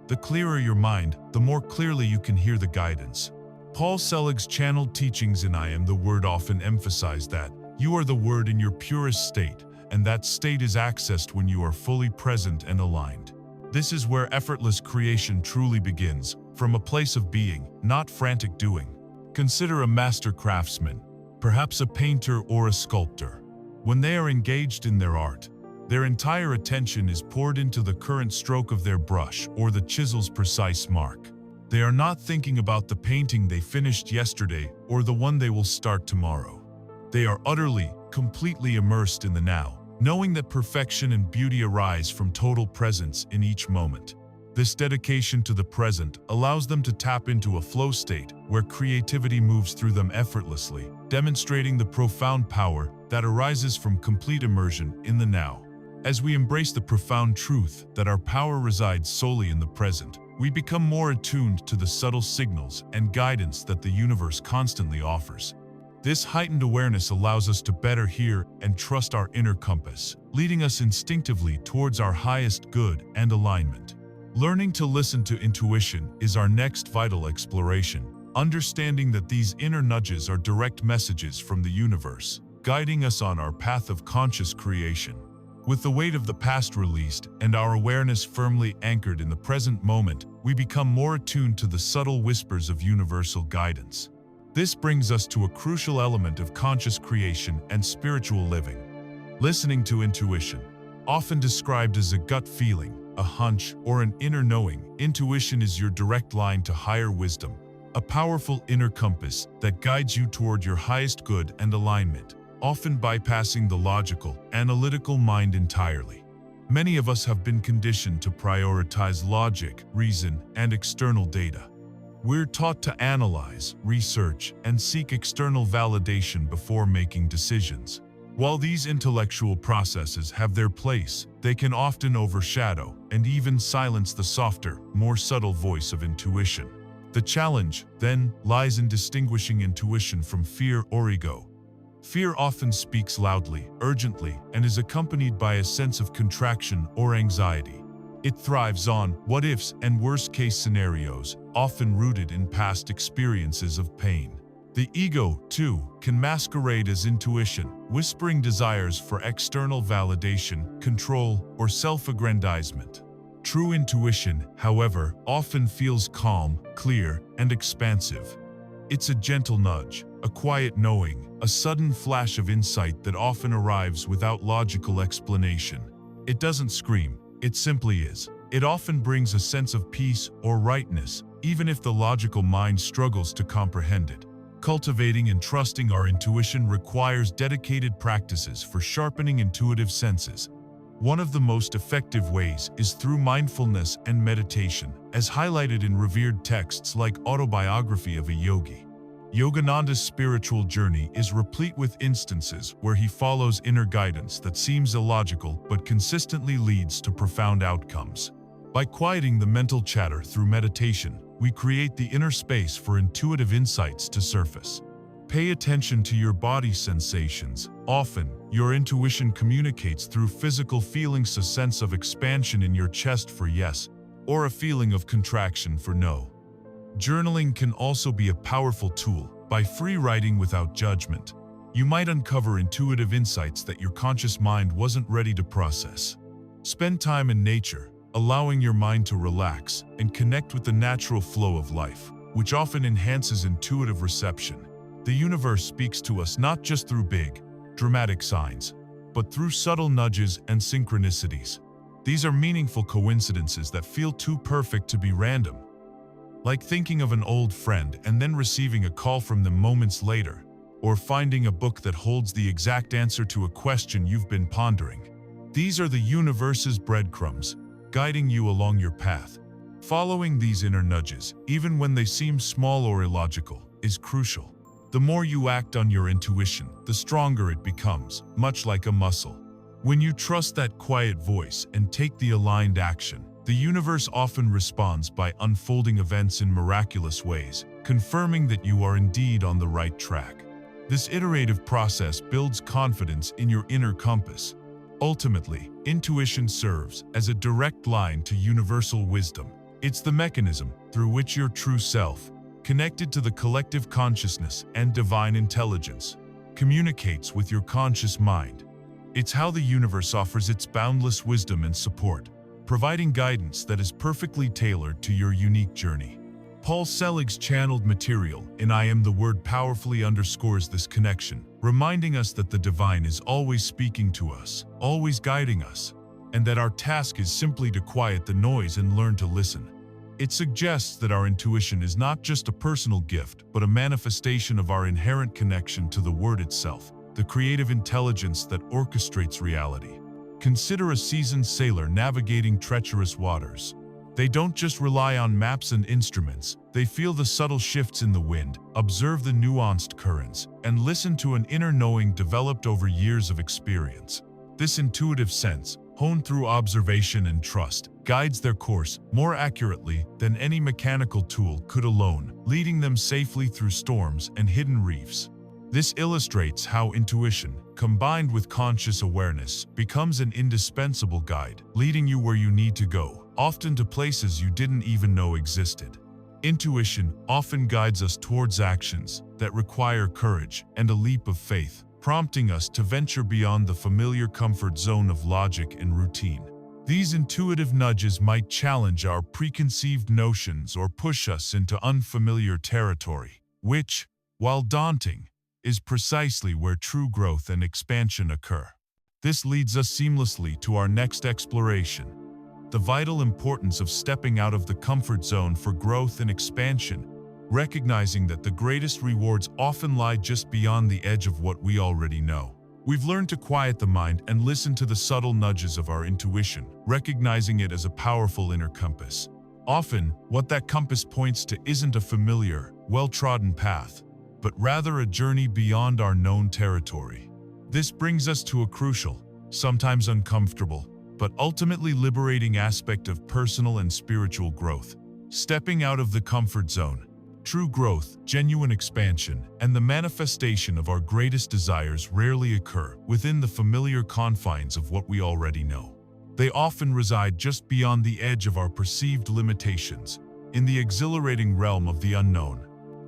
The clearer your mind, the more clearly you can hear the guidance. Paul Selig's channeled teachings in I Am the Word often emphasize that you are the Word in your purest state, and that state is accessed when you are fully present and aligned. This is where effortless creation truly begins, from a place of being, not frantic doing. Consider a master craftsman, perhaps a painter or a sculptor. When they are engaged in their art, their entire attention is poured into the current stroke of their brush or the chisel's precise mark. They are not thinking about the painting they finished yesterday or the one they will start tomorrow. They are utterly, completely immersed in the now, knowing that perfection and beauty arise from total presence in each moment. This dedication to the present allows them to tap into a flow state where creativity moves through them effortlessly, demonstrating the profound power that arises from complete immersion in the now. As we embrace the profound truth that our power resides solely in the present, we become more attuned to the subtle signals and guidance that the universe constantly offers. This heightened awareness allows us to better hear and trust our inner compass, leading us instinctively towards our highest good and alignment. Learning to listen to intuition is our next vital exploration, understanding that these inner nudges are direct messages from the universe, guiding us on our path of conscious creation. With the weight of the past released and our awareness firmly anchored in the present moment, we become more attuned to the subtle whispers of universal guidance. This brings us to a crucial element of conscious creation and spiritual living. Listening to intuition, often described as a gut feeling, a hunch, or an inner knowing, intuition is your direct line to higher wisdom, a powerful inner compass that guides you toward your highest good and alignment, often bypassing the logical, analytical mind entirely. Many of us have been conditioned to prioritize logic, reason, and external data. We're taught to analyze, research, and seek external validation before making decisions. While these intellectual processes have their place, they can often overshadow and even silence the softer, more subtle voice of intuition. The challenge, then, lies in distinguishing intuition from fear or ego. Fear often speaks loudly, urgently, and is accompanied by a sense of contraction or anxiety. It thrives on what-ifs and worst-case scenarios, often rooted in past experiences of pain. The ego, too, can masquerade as intuition, whispering desires for external validation, control, or self-aggrandizement. True intuition, however, often feels calm, clear, and expansive. It's a gentle nudge, a quiet knowing, a sudden flash of insight that often arrives without logical explanation. It doesn't scream, it simply is. It often brings a sense of peace or rightness, even if the logical mind struggles to comprehend it. Cultivating and trusting our intuition requires dedicated practices for sharpening intuitive senses. One of the most effective ways is through mindfulness and meditation, as highlighted in revered texts like Autobiography of a Yogi. Yogananda's spiritual journey is replete with instances where he follows inner guidance that seems illogical but consistently leads to profound outcomes. By quieting the mental chatter through meditation, we create the inner space for intuitive insights to surface. Pay attention to your body sensations. Often, your intuition communicates through physical feelings, a sense of expansion in your chest for yes, or a feeling of contraction for no. Journaling can also be a powerful tool. By free writing without judgment, you might uncover intuitive insights that your conscious mind wasn't ready to process. Spend time in nature, allowing your mind to relax and connect with the natural flow of life, which often enhances intuitive reception. The universe speaks to us not just through big, dramatic signs, but through subtle nudges and synchronicities. These are meaningful coincidences that feel too perfect to be random. Like thinking of an old friend and then receiving a call from them moments later, or finding a book that holds the exact answer to a question you've been pondering. These are the universe's breadcrumbs, guiding you along your path. Following these inner nudges, even when they seem small or illogical, is crucial. The more you act on your intuition, the stronger it becomes, much like a muscle. When you trust that quiet voice and take the aligned action, the universe often responds by unfolding events in miraculous ways, confirming that you are indeed on the right track. This iterative process builds confidence in your inner compass. Ultimately, intuition serves as a direct line to universal wisdom. It's the mechanism through which your true self, connected to the collective consciousness and divine intelligence, communicates with your conscious mind. It's how the universe offers its boundless wisdom and support, providing guidance that is perfectly tailored to your unique journey. Paul Selig's channeled material in I Am the Word powerfully underscores this connection, reminding us that the divine is always speaking to us, always guiding us, and that our task is simply to quiet the noise and learn to listen. It suggests that our intuition is not just a personal gift, but a manifestation of our inherent connection to the Word itself, the creative intelligence that orchestrates reality. Consider a seasoned sailor navigating treacherous waters. They don't just rely on maps and instruments, they feel the subtle shifts in the wind, observe the nuanced currents, and listen to an inner knowing developed over years of experience. This intuitive sense, honed through observation and trust, guides their course more accurately than any mechanical tool could alone, leading them safely through storms and hidden reefs. This illustrates how intuition, combined with conscious awareness, becomes an indispensable guide, leading you where you need to go, often to places you didn't even know existed. Intuition often guides us towards actions that require courage and a leap of faith, prompting us to venture beyond the familiar comfort zone of logic and routine. These intuitive nudges might challenge our preconceived notions or push us into unfamiliar territory, which, while daunting, is precisely where true growth and expansion occur. This leads us seamlessly to our next exploration: the vital importance of stepping out of the comfort zone for growth and expansion, recognizing that the greatest rewards often lie just beyond the edge of what we already know. We've learned to quiet the mind and listen to the subtle nudges of our intuition, recognizing it as a powerful inner compass. Often, what that compass points to isn't a familiar, well-trodden path, but rather a journey beyond our known territory. This brings us to a crucial, sometimes uncomfortable, but ultimately liberating aspect of personal and spiritual growth: stepping out of the comfort zone. True growth, genuine expansion, and the manifestation of our greatest desires rarely occur within the familiar confines of what we already know. They often reside just beyond the edge of our perceived limitations, in the exhilarating realm of the unknown.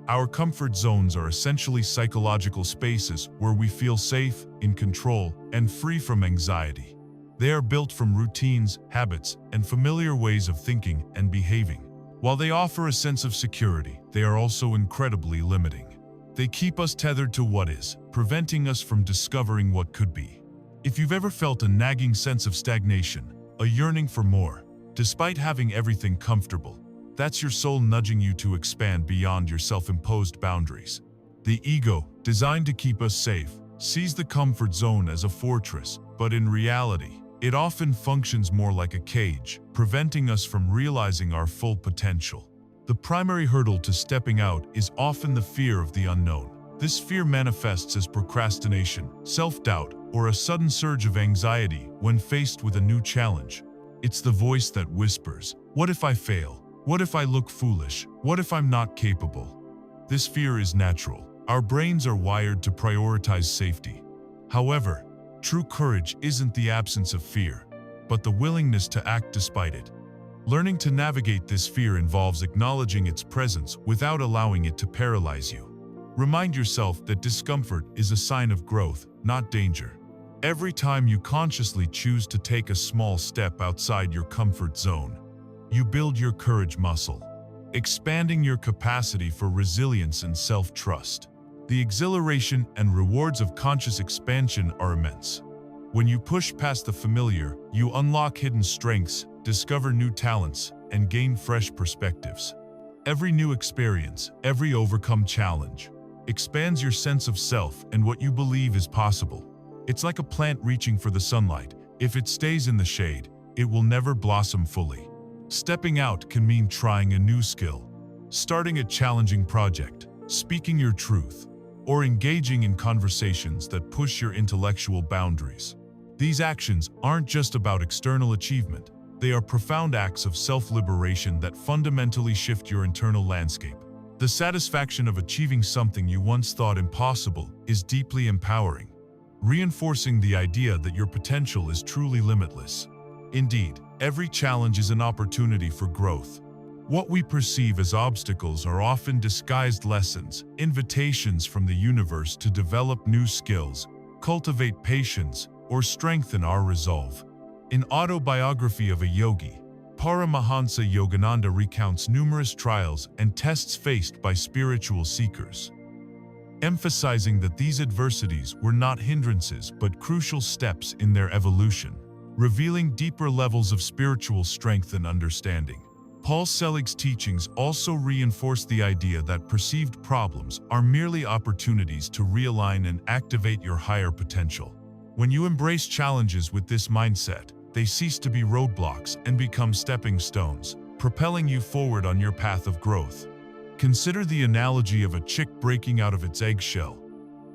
Our comfort zones are essentially psychological spaces where we feel safe, in control, and free from anxiety. They are built from routines, habits, and familiar ways of thinking and behaving. While they offer a sense of security, they are also incredibly limiting. They keep us tethered to what is, preventing us from discovering what could be. If you've ever felt a nagging sense of stagnation, a yearning for more, despite having everything comfortable, that's your soul nudging you to expand beyond your self-imposed boundaries. The ego, designed to keep us safe, sees the comfort zone as a fortress, but in reality, it often functions more like a cage, preventing us from realizing our full potential. The primary hurdle to stepping out is often the fear of the unknown. This fear manifests as procrastination, self-doubt, or a sudden surge of anxiety when faced with a new challenge. It's the voice that whispers, "What if I fail? What if I look foolish? What if I'm not capable?" This fear is natural. Our brains are wired to prioritize safety. However, true courage isn't the absence of fear, but the willingness to act despite it. Learning to navigate this fear involves acknowledging its presence without allowing it to paralyze you. Remind yourself that discomfort is a sign of growth, not danger. Every time you consciously choose to take a small step outside your comfort zone, you build your courage muscle, expanding your capacity for resilience and self-trust. The exhilaration and rewards of conscious expansion are immense. When you push past the familiar, you unlock hidden strengths, discover new talents, and gain fresh perspectives. Every new experience, every overcome challenge, expands your sense of self and what you believe is possible. It's like a plant reaching for the sunlight. If it stays in the shade, it will never blossom fully. Stepping out can mean trying a new skill, starting a challenging project, speaking your truth, or engaging in conversations that push your intellectual boundaries. These actions aren't just about external achievement. They are profound acts of self-liberation that fundamentally shift your internal landscape. The satisfaction of achieving something you once thought impossible is deeply empowering, reinforcing the idea that your potential is truly limitless. Indeed, every challenge is an opportunity for growth. What we perceive as obstacles are often disguised lessons, invitations from the universe to develop new skills, cultivate patience, or strengthen our resolve. In Autobiography of a Yogi, Paramahansa Yogananda recounts numerous trials and tests faced by spiritual seekers, emphasizing that these adversities were not hindrances but crucial steps in their evolution, revealing deeper levels of spiritual strength and understanding. Paul Selig's teachings also reinforce the idea that perceived problems are merely opportunities to realign and activate your higher potential. When you embrace challenges with this mindset, they cease to be roadblocks and become stepping stones, propelling you forward on your path of growth. Consider the analogy of a chick breaking out of its eggshell.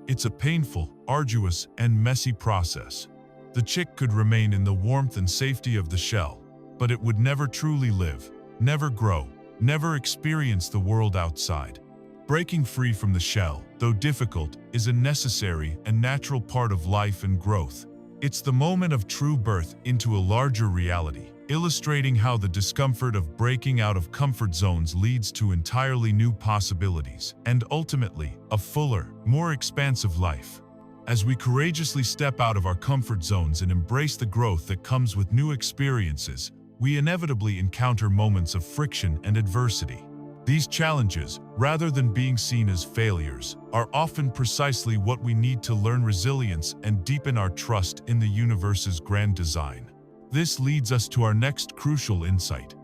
It's a painful, arduous, and messy process. The chick could remain in the warmth and safety of the shell, but it would never truly live, never grow, never experience the world outside. Breaking free from the shell, though difficult, is a necessary and natural part of life and growth. It's the moment of true birth into a larger reality, illustrating how the discomfort of breaking out of comfort zones leads to entirely new possibilities and ultimately a fuller, more expansive life. As we courageously step out of our comfort zones and embrace the growth that comes with new experiences, we inevitably encounter moments of friction and adversity. These challenges, rather than being seen as failures, are often precisely what we need to learn resilience and deepen our trust in the universe's grand design. This leads us to our next crucial insight.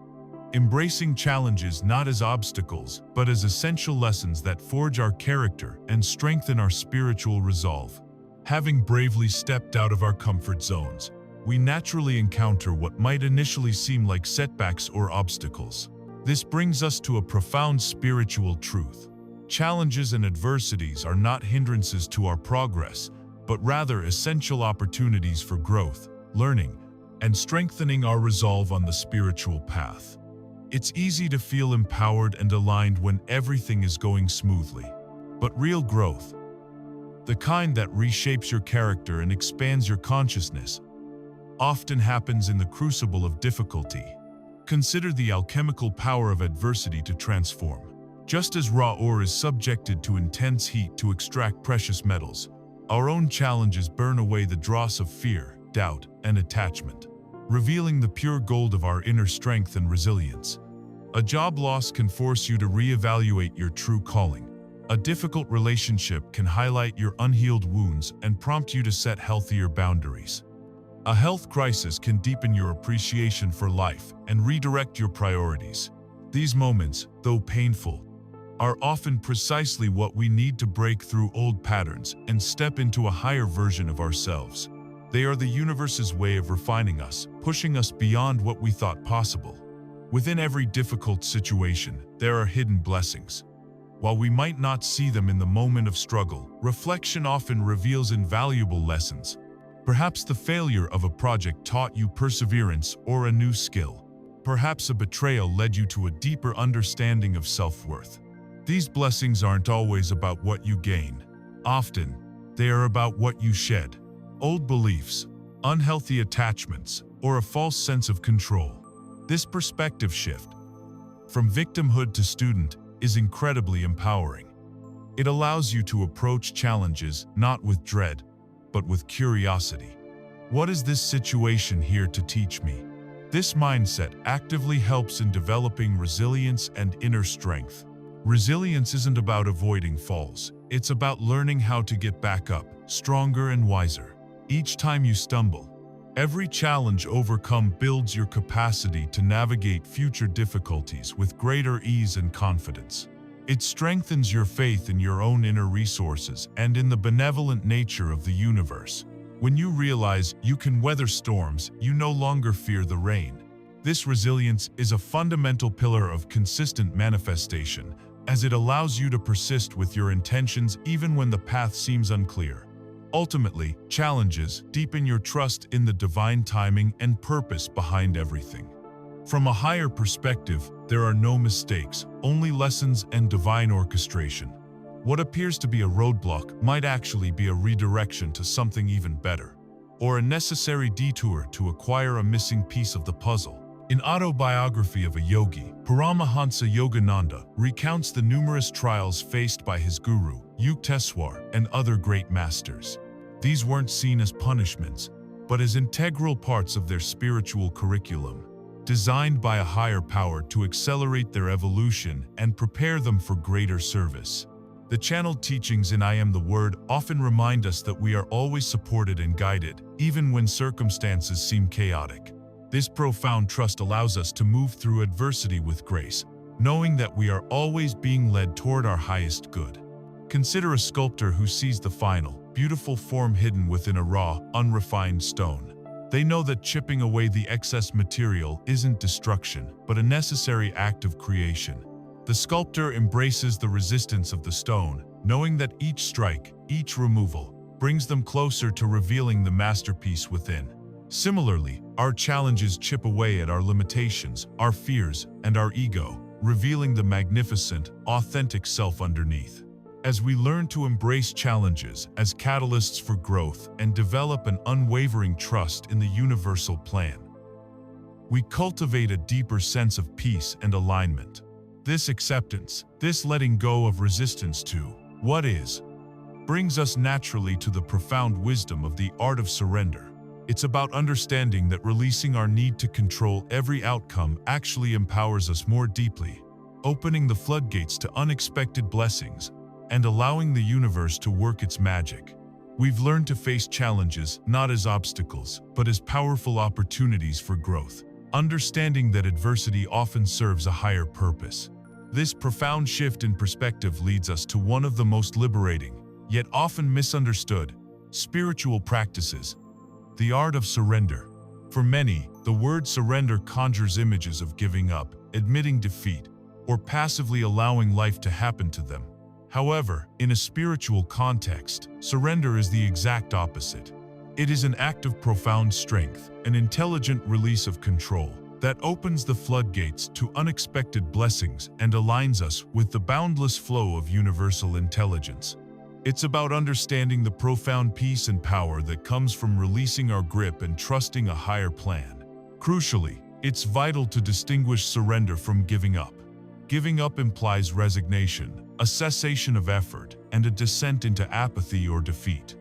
Embracing challenges not as obstacles, but as essential lessons that forge our character and strengthen our spiritual resolve. Having bravely stepped out of our comfort zones, we naturally encounter what might initially seem like setbacks or obstacles. This brings us to a profound spiritual truth. Challenges and adversities are not hindrances to our progress, but rather essential opportunities for growth, learning, and strengthening our resolve on the spiritual path. It's easy to feel empowered and aligned when everything is going smoothly. But real growth, the kind that reshapes your character and expands your consciousness, often happens in the crucible of difficulty. Consider the alchemical power of adversity to transform. Just as raw ore is subjected to intense heat to extract precious metals, our own challenges burn away the dross of fear, doubt, and attachment, revealing the pure gold of our inner strength and resilience. A job loss can force you to reevaluate your true calling. A difficult relationship can highlight your unhealed wounds and prompt you to set healthier boundaries. A health crisis can deepen your appreciation for life and redirect your priorities. These moments, though painful, are often precisely what we need to break through old patterns and step into a higher version of ourselves. They are the universe's way of refining us, pushing us beyond what we thought possible. Within every difficult situation, there are hidden blessings. While we might not see them in the moment of struggle, reflection often reveals invaluable lessons. Perhaps the failure of a project taught you perseverance or a new skill. Perhaps a betrayal led you to a deeper understanding of self-worth. These blessings aren't always about what you gain. Often, they are about what you shed. Old beliefs, unhealthy attachments, or a false sense of control. This perspective shift, from victimhood to student, is incredibly empowering. It allows you to approach challenges not with dread, but with curiosity. What is this situation here to teach me? This mindset actively helps in developing resilience and inner strength. Resilience isn't about avoiding falls. It's about learning how to get back up, stronger and wiser. Each time you stumble, every challenge overcome builds your capacity to navigate future difficulties with greater ease and confidence. It strengthens your faith in your own inner resources and in the benevolent nature of the universe. When you realize you can weather storms, you no longer fear the rain. This resilience is a fundamental pillar of consistent manifestation, as it allows you to persist with your intentions even when the path seems unclear. Ultimately, challenges deepen your trust in the divine timing and purpose behind everything. From a higher perspective, there are no mistakes, only lessons and divine orchestration. What appears to be a roadblock might actually be a redirection to something even better, or a necessary detour to acquire a missing piece of the puzzle. In Autobiography of a Yogi, Paramahansa Yogananda recounts the numerous trials faced by his guru, Yukteswar, and other great masters. These weren't seen as punishments, but as integral parts of their spiritual curriculum, designed by a higher power to accelerate their evolution and prepare them for greater service. The channeled teachings in I Am the Word often remind us that we are always supported and guided, even when circumstances seem chaotic. This profound trust allows us to move through adversity with grace, knowing that we are always being led toward our highest good. Consider a sculptor who sees the final, beautiful form hidden within a raw, unrefined stone. They know that chipping away the excess material isn't destruction, but a necessary act of creation. The sculptor embraces the resistance of the stone, knowing that each strike, each removal, brings them closer to revealing the masterpiece within. Similarly, our challenges chip away at our limitations, our fears, and our ego, revealing the magnificent, authentic self underneath. As we learn to embrace challenges as catalysts for growth and develop an unwavering trust in the universal plan, we cultivate a deeper sense of peace and alignment. This acceptance, this letting go of resistance to what is, brings us naturally to the profound wisdom of the art of surrender. It's about understanding that releasing our need to control every outcome actually empowers us more deeply, opening the floodgates to unexpected blessings and allowing the universe to work its magic. We've learned to face challenges not as obstacles, but as powerful opportunities for growth, understanding that adversity often serves a higher purpose. This profound shift in perspective leads us to one of the most liberating, yet often misunderstood, spiritual practices: the art of surrender. For many, the word surrender conjures images of giving up, admitting defeat, or passively allowing life to happen to them. However, in a spiritual context, surrender is the exact opposite. It is an act of profound strength, an intelligent release of control that opens the floodgates to unexpected blessings and aligns us with the boundless flow of universal intelligence. It's about understanding the profound peace and power that comes from releasing our grip and trusting a higher plan. Crucially, it's vital to distinguish surrender from giving up. Giving up implies resignation, a cessation of effort, and a descent into apathy or defeat.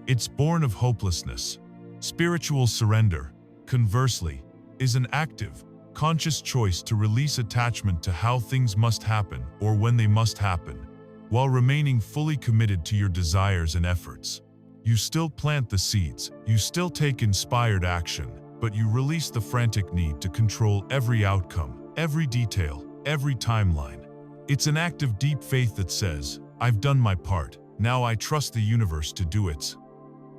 It's born of hopelessness. Spiritual surrender, conversely, is an active, conscious choice to release attachment to how things must happen or when they must happen, while remaining fully committed to your desires and efforts. You still plant the seeds, you still take inspired action, but you release the frantic need to control every outcome, every detail, every timeline. It's an act of deep faith that says, "I've done my part, now I trust the universe to do its."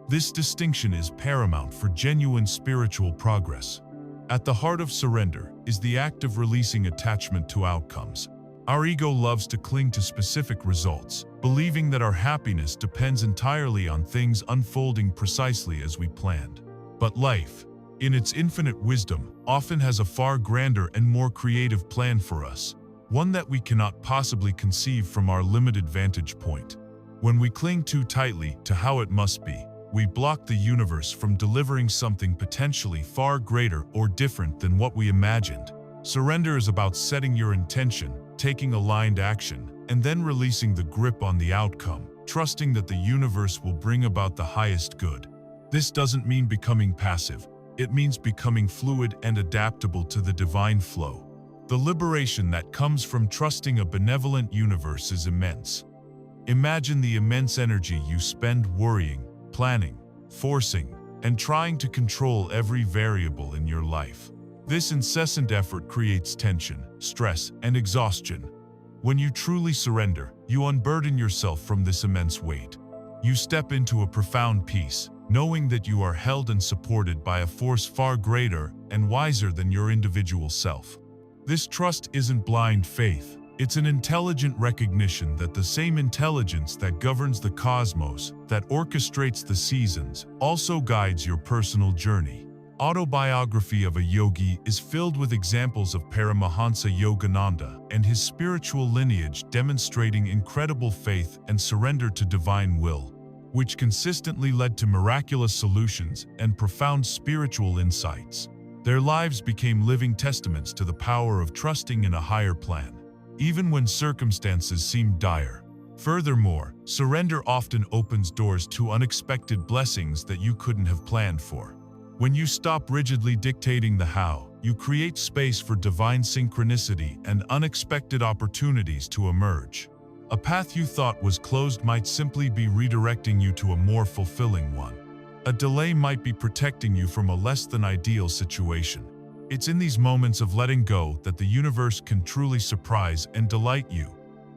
This distinction is paramount for genuine spiritual progress. At the heart of surrender is the act of releasing attachment to outcomes. Our ego loves to cling to specific results, believing that our happiness depends entirely on things unfolding precisely as we planned. But life, in its infinite wisdom, often has a far grander and more creative plan for us, one that we cannot possibly conceive from our limited vantage point. When we cling too tightly to how it must be, we block the universe from delivering something potentially far greater or different than what we imagined. Surrender is about setting your intention, taking aligned action, and then releasing the grip on the outcome, trusting that the universe will bring about the highest good. This doesn't mean becoming passive. It means becoming fluid and adaptable to the divine flow. The liberation that comes from trusting a benevolent universe is immense. Imagine the immense energy you spend worrying, planning, forcing, and trying to control every variable in your life. This incessant effort creates tension, stress, and exhaustion. When you truly surrender, you unburden yourself from this immense weight. You step into a profound peace, knowing that you are held and supported by a force far greater and wiser than your individual self. This trust isn't blind faith. It's an intelligent recognition that the same intelligence that governs the cosmos, that orchestrates the seasons, also guides your personal journey. Autobiography of a Yogi is filled with examples of Paramahansa Yogananda and his spiritual lineage demonstrating incredible faith and surrender to divine will, which consistently led to miraculous solutions and profound spiritual insights. Their lives became living testaments to the power of trusting in a higher plan, even when circumstances seemed dire. Furthermore, surrender often opens doors to unexpected blessings that you couldn't have planned for. When you stop rigidly dictating the how, you create space for divine synchronicity and unexpected opportunities to emerge. A path you thought was closed might simply be redirecting you to a more fulfilling one. A delay might be protecting you from a less than ideal situation. It's in these moments of letting go that the universe can truly surprise and delight you,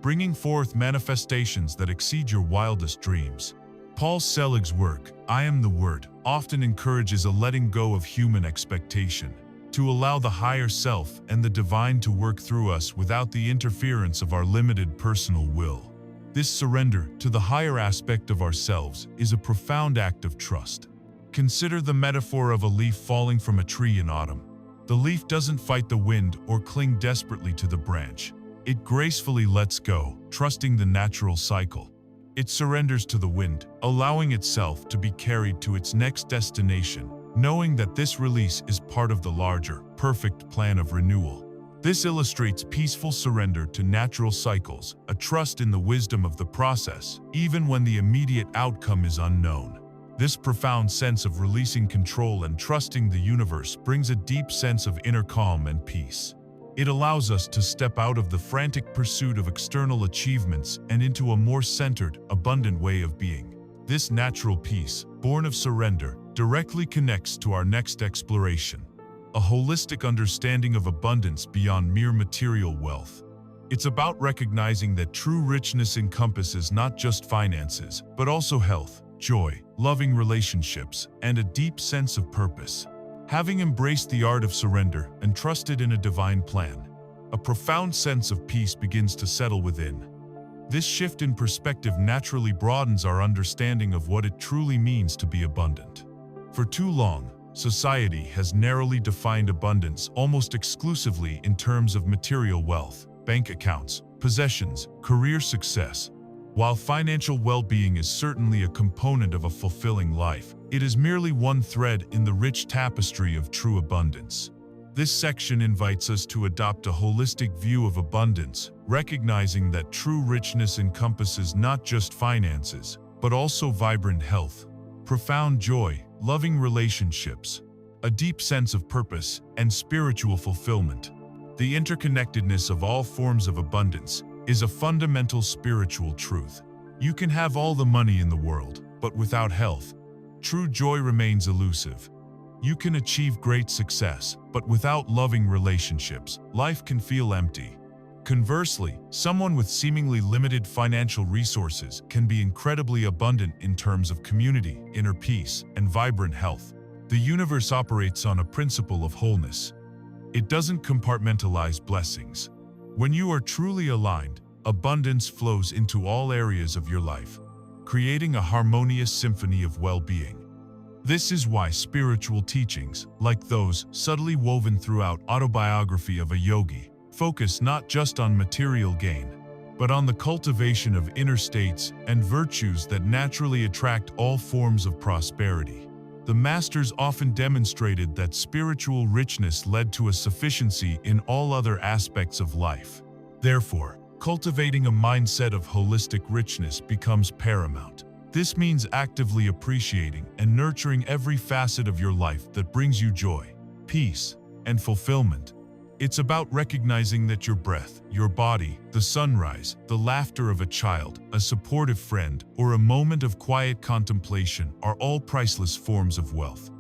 bringing forth manifestations that exceed your wildest dreams. Paul Selig's work, I Am the Word, often encourages a letting go of human expectation, to allow the higher self and the divine to work through us without the interference of our limited personal will. This surrender to the higher aspect of ourselves is a profound act of trust. Consider the metaphor of a leaf falling from a tree in autumn. The leaf doesn't fight the wind or cling desperately to the branch. It gracefully lets go, trusting the natural cycle. It surrenders to the wind, allowing itself to be carried to its next destination, knowing that this release is part of the larger, perfect plan of renewal. This illustrates peaceful surrender to natural cycles, a trust in the wisdom of the process, even when the immediate outcome is unknown. This profound sense of releasing control and trusting the universe brings a deep sense of inner calm and peace. It allows us to step out of the frantic pursuit of external achievements and into a more centered, abundant way of being. This natural peace, born of surrender, directly connects to our next exploration, a holistic understanding of abundance beyond mere material wealth. It's about recognizing that true richness encompasses not just finances, but also health, joy, loving relationships, and a deep sense of purpose. Having embraced the art of surrender and trusted in a divine plan, a profound sense of peace begins to settle within. This shift in perspective naturally broadens our understanding of what it truly means to be abundant. For too long, society has narrowly defined abundance almost exclusively in terms of material wealth, bank accounts, possessions, career success. While financial well-being is certainly a component of a fulfilling life, it is merely one thread in the rich tapestry of true abundance. This section invites us to adopt a holistic view of abundance, recognizing that true richness encompasses not just finances, but also vibrant health, profound joy, loving relationships, a deep sense of purpose, and spiritual fulfillment. The interconnectedness of all forms of abundance is a fundamental spiritual truth. You can have all the money in the world, but without health, true joy remains elusive. You can achieve great success, but without loving relationships, life can feel empty. Conversely, someone with seemingly limited financial resources can be incredibly abundant in terms of community, inner peace, and vibrant health. The universe operates on a principle of wholeness. It doesn't compartmentalize blessings. When you are truly aligned, abundance flows into all areas of your life, creating a harmonious symphony of well-being. This is why spiritual teachings, like those subtly woven throughout Autobiography of a Yogi, focus not just on material gain, but on the cultivation of inner states and virtues that naturally attract all forms of prosperity. The masters often demonstrated that spiritual richness led to a sufficiency in all other aspects of life. Therefore, cultivating a mindset of holistic richness becomes paramount. This means actively appreciating and nurturing every facet of your life that brings you joy, peace, and fulfillment. It's about recognizing that your breath, your body, the sunrise, the laughter of a child, a supportive friend, or a moment of quiet contemplation are all priceless forms of wealth.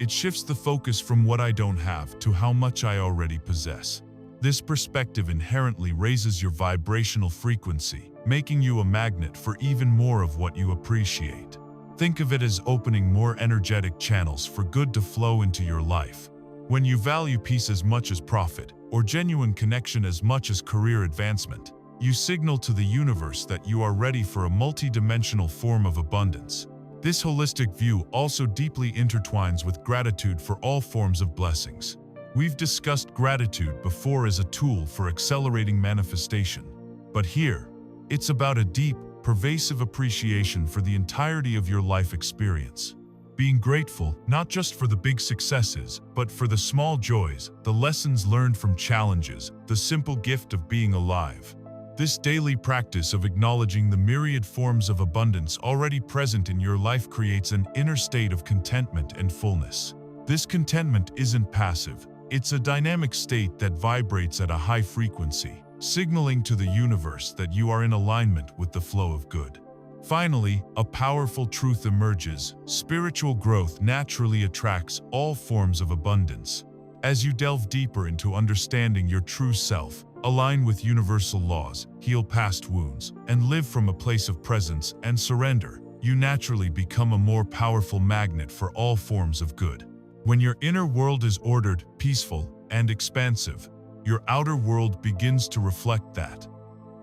It shifts the focus from what I don't have to how much I already possess. This perspective inherently raises your vibrational frequency, making you a magnet for even more of what you appreciate. Think of it as opening more energetic channels for good to flow into your life. When you value peace as much as profit, or genuine connection as much as career advancement, you signal to the universe that you are ready for a multi-dimensional form of abundance. This holistic view also deeply intertwines with gratitude for all forms of blessings. We've discussed gratitude before as a tool for accelerating manifestation, but here, it's about a deep, pervasive appreciation for the entirety of your life experience. Being grateful not just for the big successes, but for the small joys, the lessons learned from challenges, the simple gift of being alive. This daily practice of acknowledging the myriad forms of abundance already present in your life creates an inner state of contentment and fullness. This contentment isn't passive, it's a dynamic state that vibrates at a high frequency, signaling to the universe that you are in alignment with the flow of good. Finally, a powerful truth emerges: spiritual growth naturally attracts all forms of abundance. As you delve deeper into understanding your true self, align with universal laws, heal past wounds, and live from a place of presence and surrender, you naturally become a more powerful magnet for all forms of good. When your inner world is ordered, peaceful, and expansive, your outer world begins to reflect that.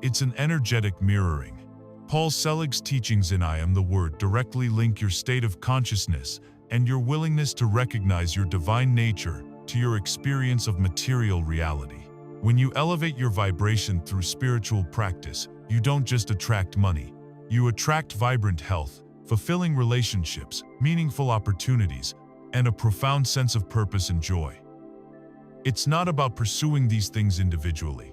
It's an energetic mirroring. Paul Selig's teachings in I Am the Word directly link your state of consciousness and your willingness to recognize your divine nature to your experience of material reality. When you elevate your vibration through spiritual practice, you don't just attract money. You attract vibrant health, fulfilling relationships, meaningful opportunities, and a profound sense of purpose and joy. It's not about pursuing these things individually.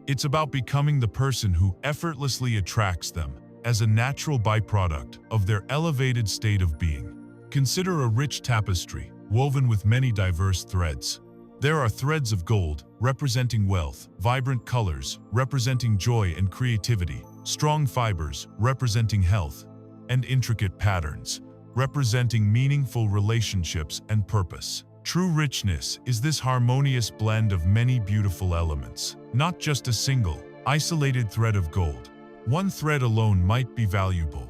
It's about becoming the person who effortlessly attracts them as a natural byproduct of their elevated state of being. Consider a rich tapestry, woven with many diverse threads. There are threads of gold, representing wealth, vibrant colors, representing joy and creativity, strong fibers, representing health, and intricate patterns, representing meaningful relationships and purpose. True richness is this harmonious blend of many beautiful elements, not just a single, isolated thread of gold. One thread alone might be valuable,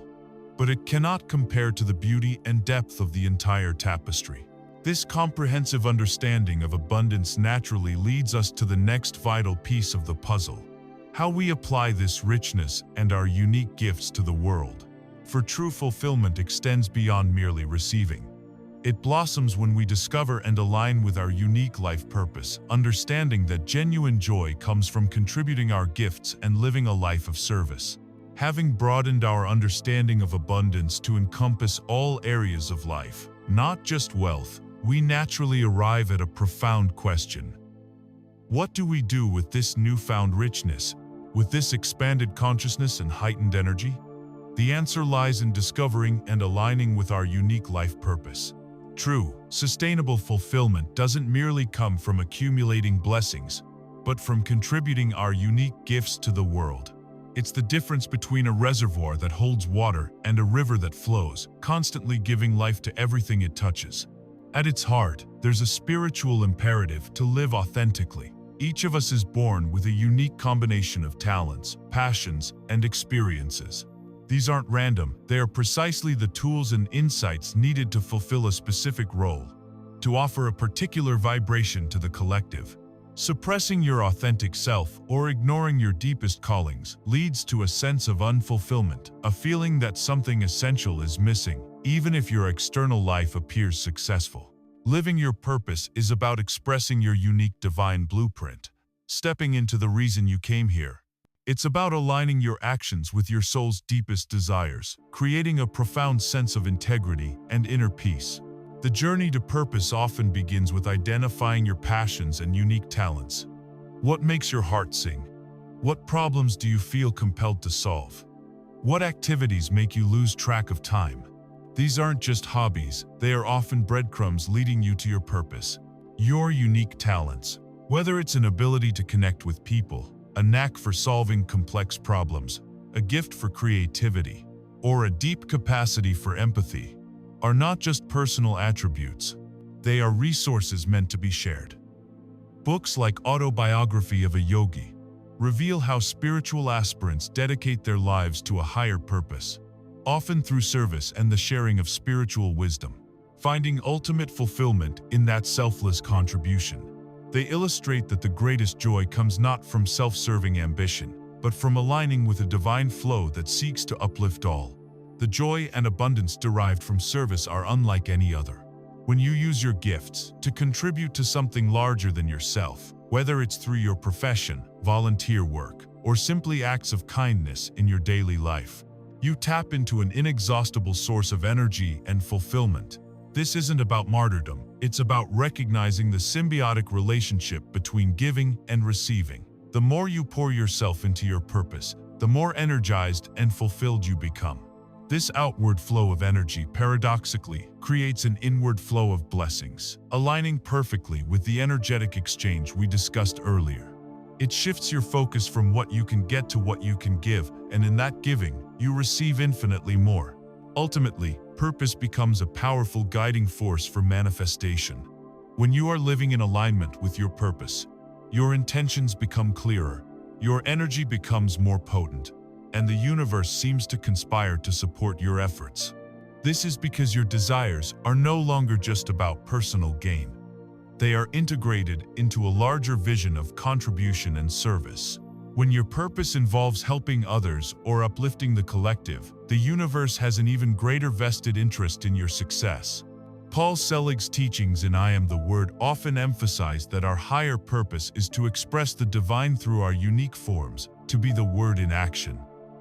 but it cannot compare to the beauty and depth of the entire tapestry. This comprehensive understanding of abundance naturally leads us to the next vital piece of the puzzle: how we apply this richness and our unique gifts to the world. For true fulfillment extends beyond merely receiving. It blossoms when we discover and align with our unique life purpose, understanding that genuine joy comes from contributing our gifts and living a life of service. Having broadened our understanding of abundance to encompass all areas of life, not just wealth, we naturally arrive at a profound question. What do we do with this newfound richness, with this expanded consciousness and heightened energy? The answer lies in discovering and aligning with our unique life purpose. True, sustainable fulfillment doesn't merely come from accumulating blessings, but from contributing our unique gifts to the world. It's the difference between a reservoir that holds water and a river that flows, constantly giving life to everything it touches. At its heart, there's a spiritual imperative to live authentically. Each of us is born with a unique combination of talents, passions, and experiences. These aren't random, they are precisely the tools and insights needed to fulfill a specific role, to offer a particular vibration to the collective. Suppressing your authentic self or ignoring your deepest callings leads to a sense of unfulfillment, a feeling that something essential is missing, even if your external life appears successful. Living your purpose is about expressing your unique divine blueprint, stepping into the reason you came here. It's about aligning your actions with your soul's deepest desires, creating a profound sense of integrity and inner peace. The journey to purpose often begins with identifying your passions and unique talents. What makes your heart sing? What problems do you feel compelled to solve? What activities make you lose track of time? These aren't just hobbies, they are often breadcrumbs leading you to your purpose. Your unique talents, whether it's an ability to connect with people, a knack for solving complex problems, a gift for creativity, or a deep capacity for empathy, are not just personal attributes. They are resources meant to be shared. Books like Autobiography of a Yogi reveal how spiritual aspirants dedicate their lives to a higher purpose, often through service and the sharing of spiritual wisdom, finding ultimate fulfillment in that selfless contribution. They illustrate that the greatest joy comes not from self-serving ambition, but from aligning with a divine flow that seeks to uplift all. The joy and abundance derived from service are unlike any other. When you use your gifts to contribute to something larger than yourself, whether it's through your profession, volunteer work, or simply acts of kindness in your daily life, you tap into an inexhaustible source of energy and fulfillment. This isn't about martyrdom, it's about recognizing the symbiotic relationship between giving and receiving. The more you pour yourself into your purpose, the more energized and fulfilled you become. This outward flow of energy paradoxically creates an inward flow of blessings, aligning perfectly with the energetic exchange we discussed earlier. It shifts your focus from what you can get to what you can give, and in that giving, you receive infinitely more. Ultimately, purpose becomes a powerful guiding force for manifestation. When you are living in alignment with your purpose, your intentions become clearer, your energy becomes more potent, and the universe seems to conspire to support your efforts. This is because your desires are no longer just about personal gain. They are integrated into a larger vision of contribution and service. When your purpose involves helping others or uplifting the collective, the universe has an even greater vested interest in your success. Paul Selig's teachings in I Am the Word often emphasize that our higher purpose is to express the divine through our unique forms, to be the Word in action.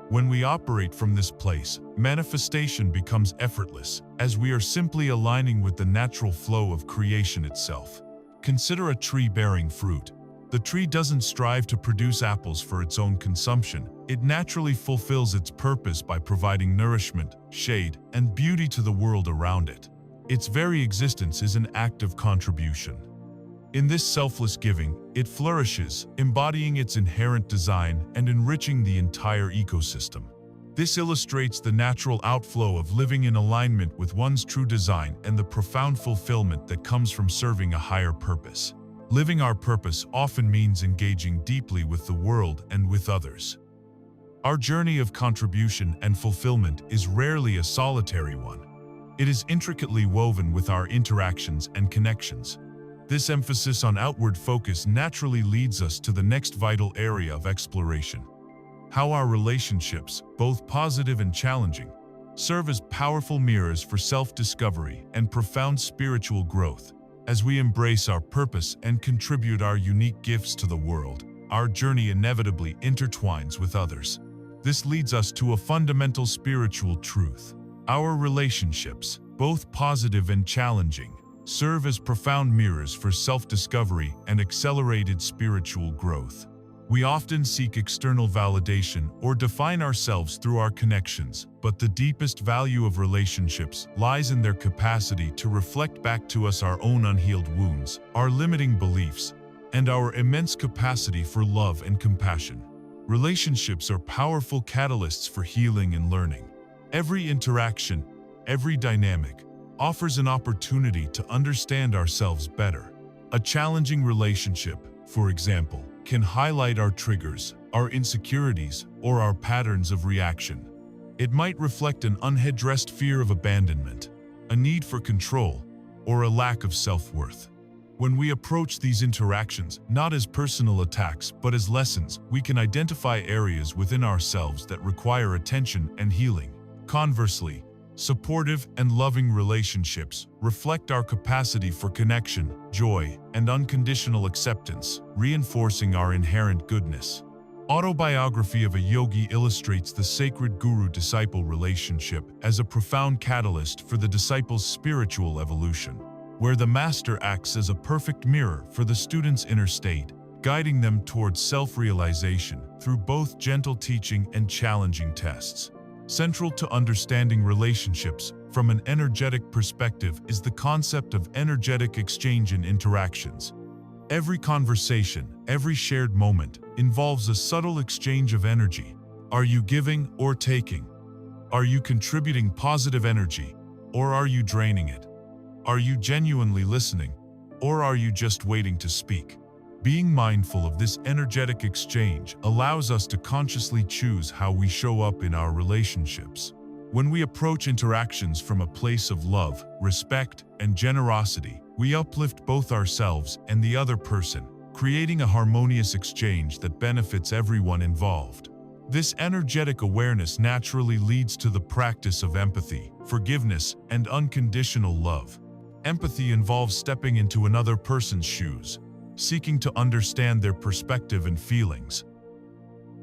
When we operate from this place, manifestation becomes effortless, as we are simply aligning with the natural flow of creation itself. Consider a tree bearing fruit. The tree doesn't strive to produce apples for its own consumption. It naturally fulfills its purpose by providing nourishment, shade, and beauty to the world around it. Its very existence is an act of contribution. In this selfless giving, it flourishes, embodying its inherent design and enriching the entire ecosystem. This illustrates the natural outflow of living in alignment with one's true design and the profound fulfillment that comes from serving a higher purpose. Living our purpose often means engaging deeply with the world and with others. Our journey of contribution and fulfillment is rarely a solitary one. It is intricately woven with our interactions and connections. This emphasis on outward focus naturally leads us to the next vital area of exploration: how our relationships, both positive and challenging, serve as powerful mirrors for self-discovery and profound spiritual growth. As we embrace our purpose and contribute our unique gifts to the world, our journey inevitably intertwines with others. This leads us to a fundamental spiritual truth. Our relationships, both positive and challenging, serve as profound mirrors for self-discovery and accelerated spiritual growth. We often seek external validation or define ourselves through our connections, but the deepest value of relationships lies in their capacity to reflect back to us our own unhealed wounds, our limiting beliefs, and our immense capacity for love and compassion. Relationships are powerful catalysts for healing and learning. Every interaction, every dynamic, offers an opportunity to understand ourselves better. A challenging relationship, for example, can highlight our triggers, our insecurities, or our patterns of reaction. It might reflect an unaddressed fear of abandonment, a need for control, or a lack of self-worth. When we approach these interactions not as personal attacks but as lessons, we can identify areas within ourselves that require attention and healing. Conversely, supportive and loving relationships reflect our capacity for connection, joy, and unconditional acceptance, reinforcing our inherent goodness. Autobiography of a Yogi illustrates the sacred guru-disciple relationship as a profound catalyst for the disciple's spiritual evolution, where the master acts as a perfect mirror for the student's inner state, guiding them towards self-realization through both gentle teaching and challenging tests. Central to understanding relationships from an energetic perspective is the concept of energetic exchange in interactions. Every conversation, every shared moment, involves a subtle exchange of energy. Are you giving or taking? Are you contributing positive energy, or are you draining it? Are you genuinely listening, or are you just waiting to speak? Being mindful of this energetic exchange allows us to consciously choose how we show up in our relationships. When we approach interactions from a place of love, respect, and generosity, we uplift both ourselves and the other person, creating a harmonious exchange that benefits everyone involved. This energetic awareness naturally leads to the practice of empathy, forgiveness, and unconditional love. Empathy involves stepping into another person's shoes, seeking to understand their perspective and feelings,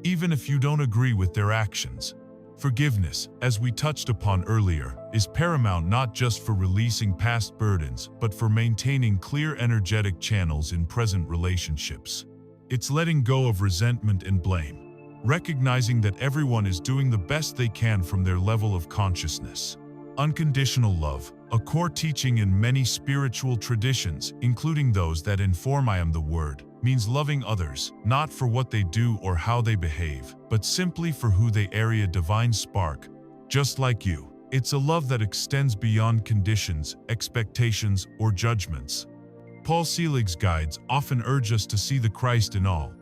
even if you don't agree with their actions. Forgiveness, as we touched upon earlier, is paramount not just for releasing past burdens, but for maintaining clear energetic channels in present relationships. It's letting go of resentment and blame, recognizing that everyone is doing the best they can from their level of consciousness. Unconditional love, a core teaching in many spiritual traditions, including those that inform I Am the Word, means loving others, not for what they do or how they behave, but simply for who they are, a divine spark, just like you. It's a love that extends beyond conditions, expectations, or judgments. Paul Selig's guides often urge us to see the Christ in all,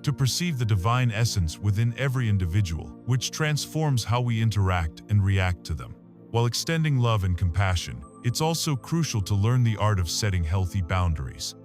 to perceive the divine essence within every individual, which transforms how we interact and react to them. While extending love and compassion, it's also crucial to learn the art of setting healthy boundaries.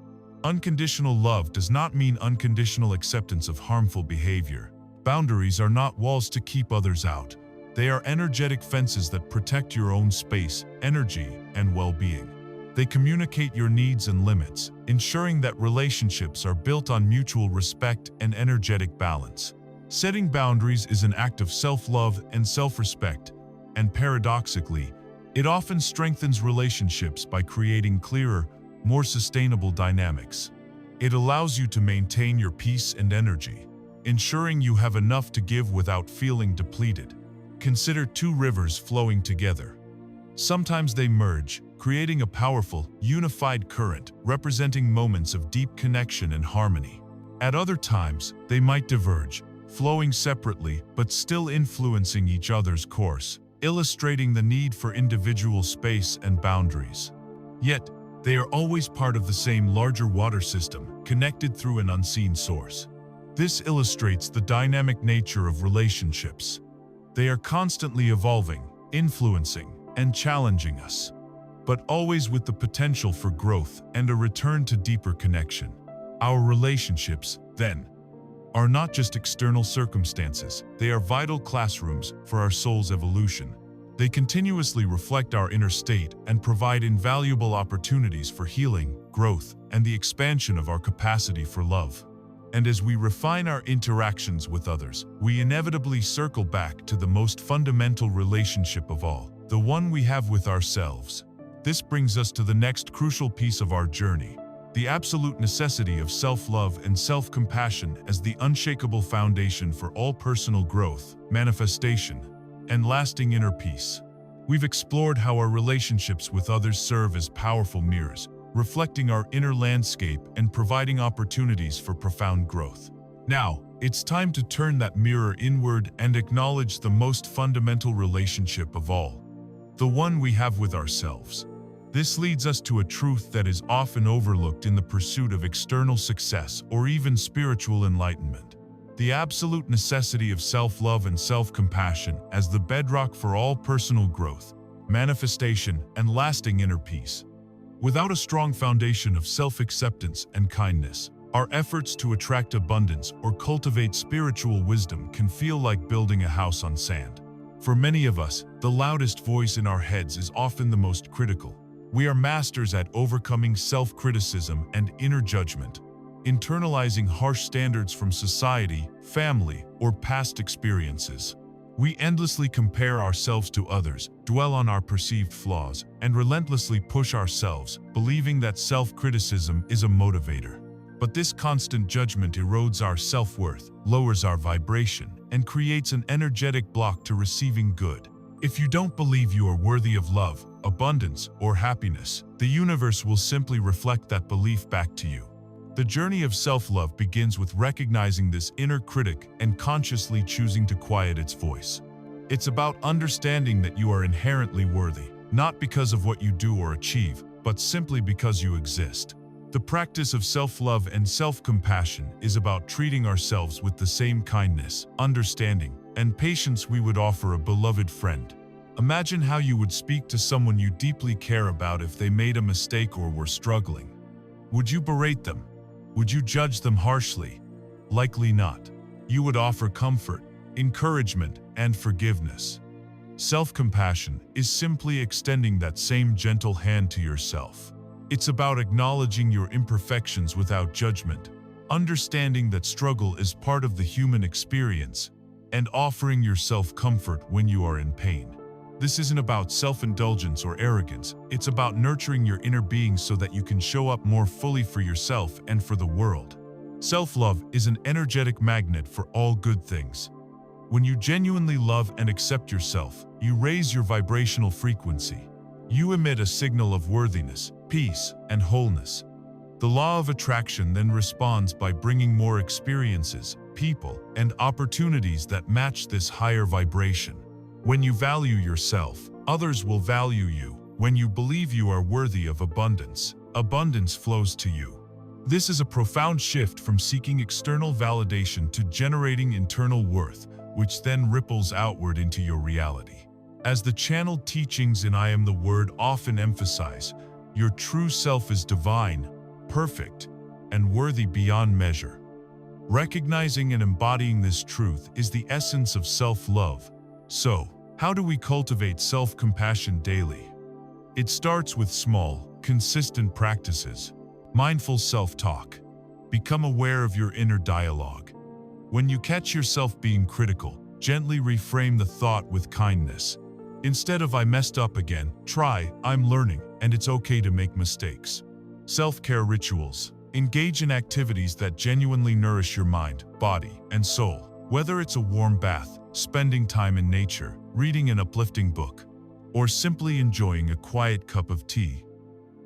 Unconditional love does not mean unconditional acceptance of harmful behavior. Boundaries are not walls to keep others out. They are energetic fences that protect your own space, energy, and well-being. They communicate your needs and limits, ensuring that relationships are built on mutual respect and energetic balance. Setting boundaries is an act of self-love and self-respect, and paradoxically, it often strengthens relationships by creating clearer, more sustainable dynamics. It allows you to maintain your peace and energy, ensuring you have enough to give without feeling depleted. Consider two rivers flowing together. Sometimes they merge, creating a powerful, unified current representing moments of deep connection and harmony. At other times, they might diverge, flowing separately but still influencing each other's course, illustrating the need for individual space and boundaries. Yet, they are always part of the same larger water system, connected through an unseen source. This illustrates the dynamic nature of relationships. They are constantly evolving, influencing, and challenging us, but always with the potential for growth and a return to deeper connection. Our relationships, then, are not just external circumstances, they are vital classrooms for our soul's evolution. They continuously reflect our inner state and provide invaluable opportunities for healing, growth, and the expansion of our capacity for love. And as we refine our interactions with others, we inevitably circle back to the most fundamental relationship of all, the one we have with ourselves. This brings us to the next crucial piece of our journey, the absolute necessity of self-love and self-compassion as the unshakable foundation for all personal growth, manifestation, and lasting inner peace. We've explored how our relationships with others serve as powerful mirrors, reflecting our inner landscape and providing opportunities for profound growth. Now, it's time to turn that mirror inward and acknowledge the most fundamental relationship of all, the one we have with ourselves. This leads us to a truth that is often overlooked in the pursuit of external success or even spiritual enlightenment: the absolute necessity of self-love and self-compassion as the bedrock for all personal growth, manifestation, and lasting inner peace. Without a strong foundation of self-acceptance and kindness, our efforts to attract abundance or cultivate spiritual wisdom can feel like building a house on sand. For many of us, the loudest voice in our heads is often the most critical. We are masters at overcoming self-criticism and inner judgment, internalizing harsh standards from society, family, or past experiences. We endlessly compare ourselves to others, dwell on our perceived flaws, and relentlessly push ourselves, believing that self-criticism is a motivator. But this constant judgment erodes our self-worth, lowers our vibration, and creates an energetic block to receiving good. If you don't believe you are worthy of love, abundance, or happiness, the universe will simply reflect that belief back to you. The journey of self-love begins with recognizing this inner critic and consciously choosing to quiet its voice. It's about understanding that you are inherently worthy, not because of what you do or achieve, but simply because you exist. The practice of self-love and self-compassion is about treating ourselves with the same kindness, understanding, and patience we would offer a beloved friend. Imagine how you would speak to someone you deeply care about if they made a mistake or were struggling. Would you berate them? Would you judge them harshly? Likely not. You would offer comfort, encouragement, and forgiveness. Self-compassion is simply extending that same gentle hand to yourself. It's about acknowledging your imperfections without judgment, understanding that struggle is part of the human experience, and offering yourself comfort when you are in pain. This isn't about self-indulgence or arrogance, it's about nurturing your inner being so that you can show up more fully for yourself and for the world. Self-love is an energetic magnet for all good things. When you genuinely love and accept yourself, you raise your vibrational frequency. You emit a signal of worthiness, peace, and wholeness. The law of attraction then responds by bringing more experiences, people, and opportunities that match this higher vibration. When you value yourself, others will value you. When you believe you are worthy of abundance, abundance flows to you. This is a profound shift from seeking external validation to generating internal worth, which then ripples outward into your reality. As the channeled teachings in I Am the Word often emphasize, your true self is divine, perfect, and worthy beyond measure. Recognizing and embodying this truth is the essence of self-love. So, how do we cultivate self-compassion daily? It starts with small, consistent practices. Mindful self-talk. Become aware of your inner dialogue. When you catch yourself being critical, gently reframe the thought with kindness. Instead of "I messed up again," try "I'm learning, and it's okay to make mistakes." Self-care rituals. Engage in activities that genuinely nourish your mind, body, and soul. Whether it's a warm bath, spending time in nature, reading an uplifting book, or simply enjoying a quiet cup of tea.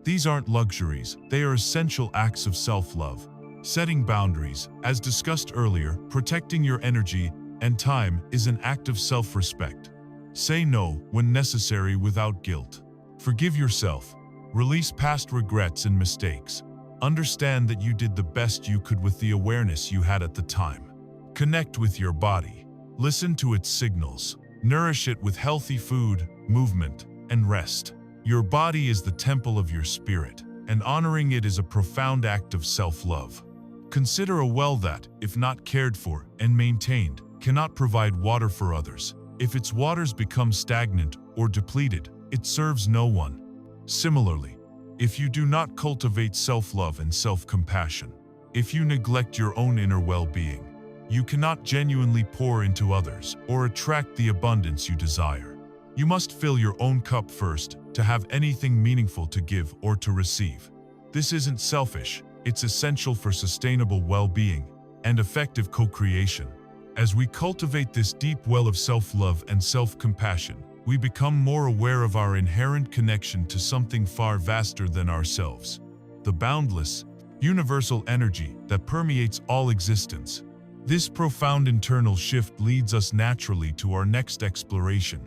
These aren't luxuries, they are essential acts of self-love. Setting boundaries, as discussed earlier, protecting your energy and time is an act of self-respect. Say no when necessary without guilt. Forgive yourself. Release past regrets and mistakes. Understand that you did the best you could with the awareness you had at the time. Connect with your body. Listen to its signals. Nourish it with healthy food, movement, and rest. Your body is the temple of your spirit, and honoring it is a profound act of self-love. Consider a well that, if not cared for and maintained, cannot provide water for others. If its waters become stagnant or depleted, it serves no one. Similarly, if you do not cultivate self-love and self-compassion, if you neglect your own inner well-being, you cannot genuinely pour into others or attract the abundance you desire. You must fill your own cup first to have anything meaningful to give or to receive. This isn't selfish, it's essential for sustainable well-being and effective co-creation. As we cultivate this deep well of self-love and self-compassion, we become more aware of our inherent connection to something far vaster than ourselves, the boundless, universal energy that permeates all existence. This profound internal shift leads us naturally to our next exploration,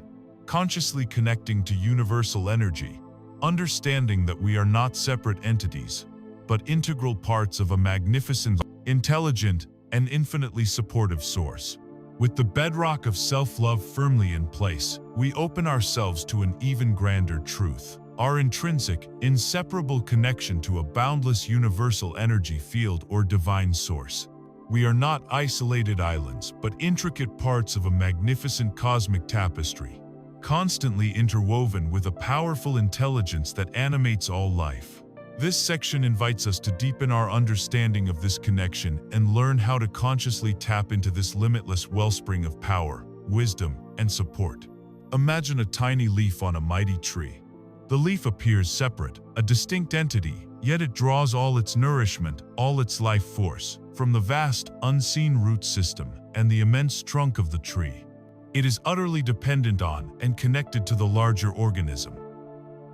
consciously connecting to universal energy, understanding that we are not separate entities, but integral parts of a magnificent, intelligent, and infinitely supportive source. With the bedrock of self-love firmly in place, we open ourselves to an even grander truth, our intrinsic, inseparable connection to a boundless universal energy field or divine source. We are not isolated islands, but intricate parts of a magnificent cosmic tapestry, constantly interwoven with a powerful intelligence that animates all life. This section invites us to deepen our understanding of this connection and learn how to consciously tap into this limitless wellspring of power, wisdom, and support. Imagine a tiny leaf on a mighty tree. The leaf appears separate, a distinct entity, yet it draws all its nourishment, all its life force, from the vast, unseen root system and the immense trunk of the tree. It is utterly dependent on and connected to the larger organism.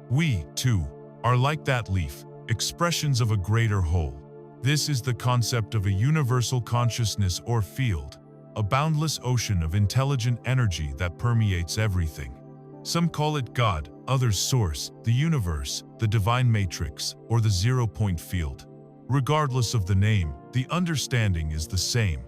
We, too, are like that leaf, expressions of a greater whole. This is the concept of a universal consciousness or field, a boundless ocean of intelligent energy that permeates everything. Some call it God, others source, the universe, the divine matrix, or the zero-point field. Regardless of the name, the understanding is the same.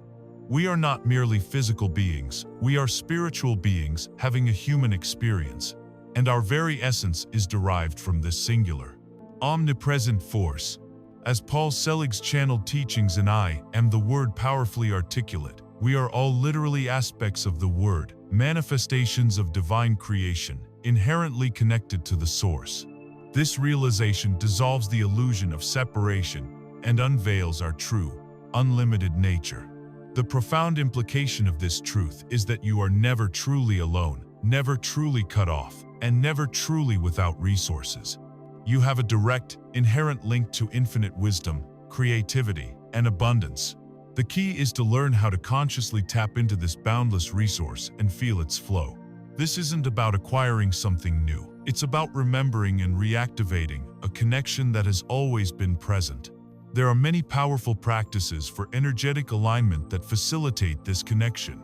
We are not merely physical beings, we are spiritual beings having a human experience, and our very essence is derived from this singular, omnipresent force. As Paul Selig's channeled teachings in I Am the Word powerfully articulate, we are all literally aspects of the Word, manifestations of divine creation, inherently connected to the source. This realization dissolves the illusion of separation and unveils our true, unlimited nature. The profound implication of this truth is that you are never truly alone, never truly cut off, and never truly without resources. You have a direct, inherent link to infinite wisdom, creativity, and abundance. The key is to learn how to consciously tap into this boundless resource and feel its flow. This isn't about acquiring something new. It's about remembering and reactivating a connection that has always been present. There are many powerful practices for energetic alignment that facilitate this connection.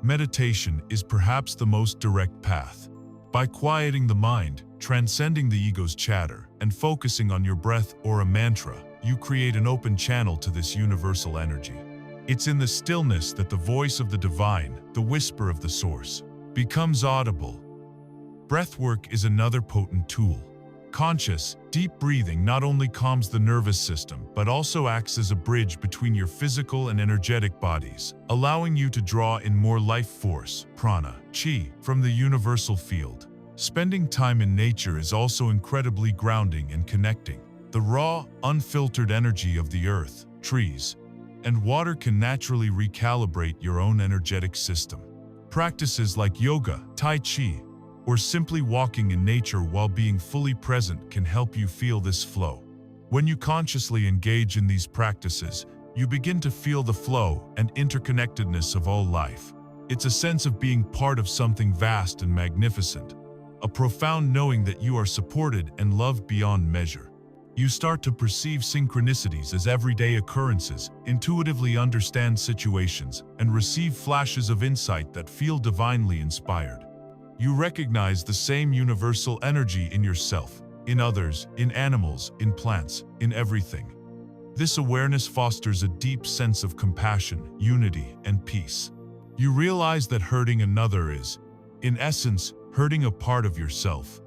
Meditation is perhaps the most direct path. By quieting the mind, transcending the ego's chatter, and focusing on your breath or a mantra, you create an open channel to this universal energy. It's in the stillness that the voice of the divine, the whisper of the source, becomes audible. Breathwork is another potent tool. Conscious, deep breathing not only calms the nervous system, but also acts as a bridge between your physical and energetic bodies, allowing you to draw in more life force, prana, chi, from the universal field. Spending time in nature is also incredibly grounding and connecting. The raw, unfiltered energy of the earth, trees, and water can naturally recalibrate your own energetic system. Practices like yoga, tai chi, or simply walking in nature while being fully present can help you feel this flow. When you consciously engage in these practices, you begin to feel the flow and interconnectedness of all life. It's a sense of being part of something vast and magnificent, a profound knowing that you are supported and loved beyond measure. You start to perceive synchronicities as everyday occurrences, intuitively understand situations, and receive flashes of insight that feel divinely inspired. You recognize the same universal energy in yourself, in others, in animals, in plants, in everything. This awareness fosters a deep sense of compassion, unity, and peace. You realize that hurting another is, in essence, hurting a part of yourself,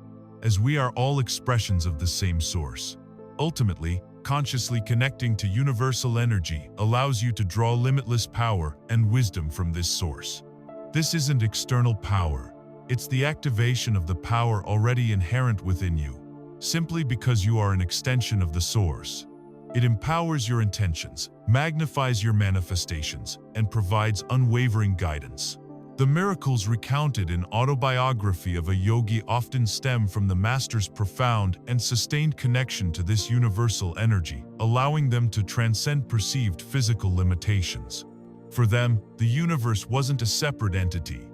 as we are all expressions of the same source. Ultimately, consciously connecting to universal energy allows you to draw limitless power and wisdom from this source. This isn't external power. It's the activation of the power already inherent within you, simply because you are an extension of the source. It empowers your intentions, magnifies your manifestations, and provides unwavering guidance. The miracles recounted in Autobiography of a Yogi often stem from the master's profound and sustained connection to this universal energy, allowing them to transcend perceived physical limitations. For them, the universe wasn't a separate entity,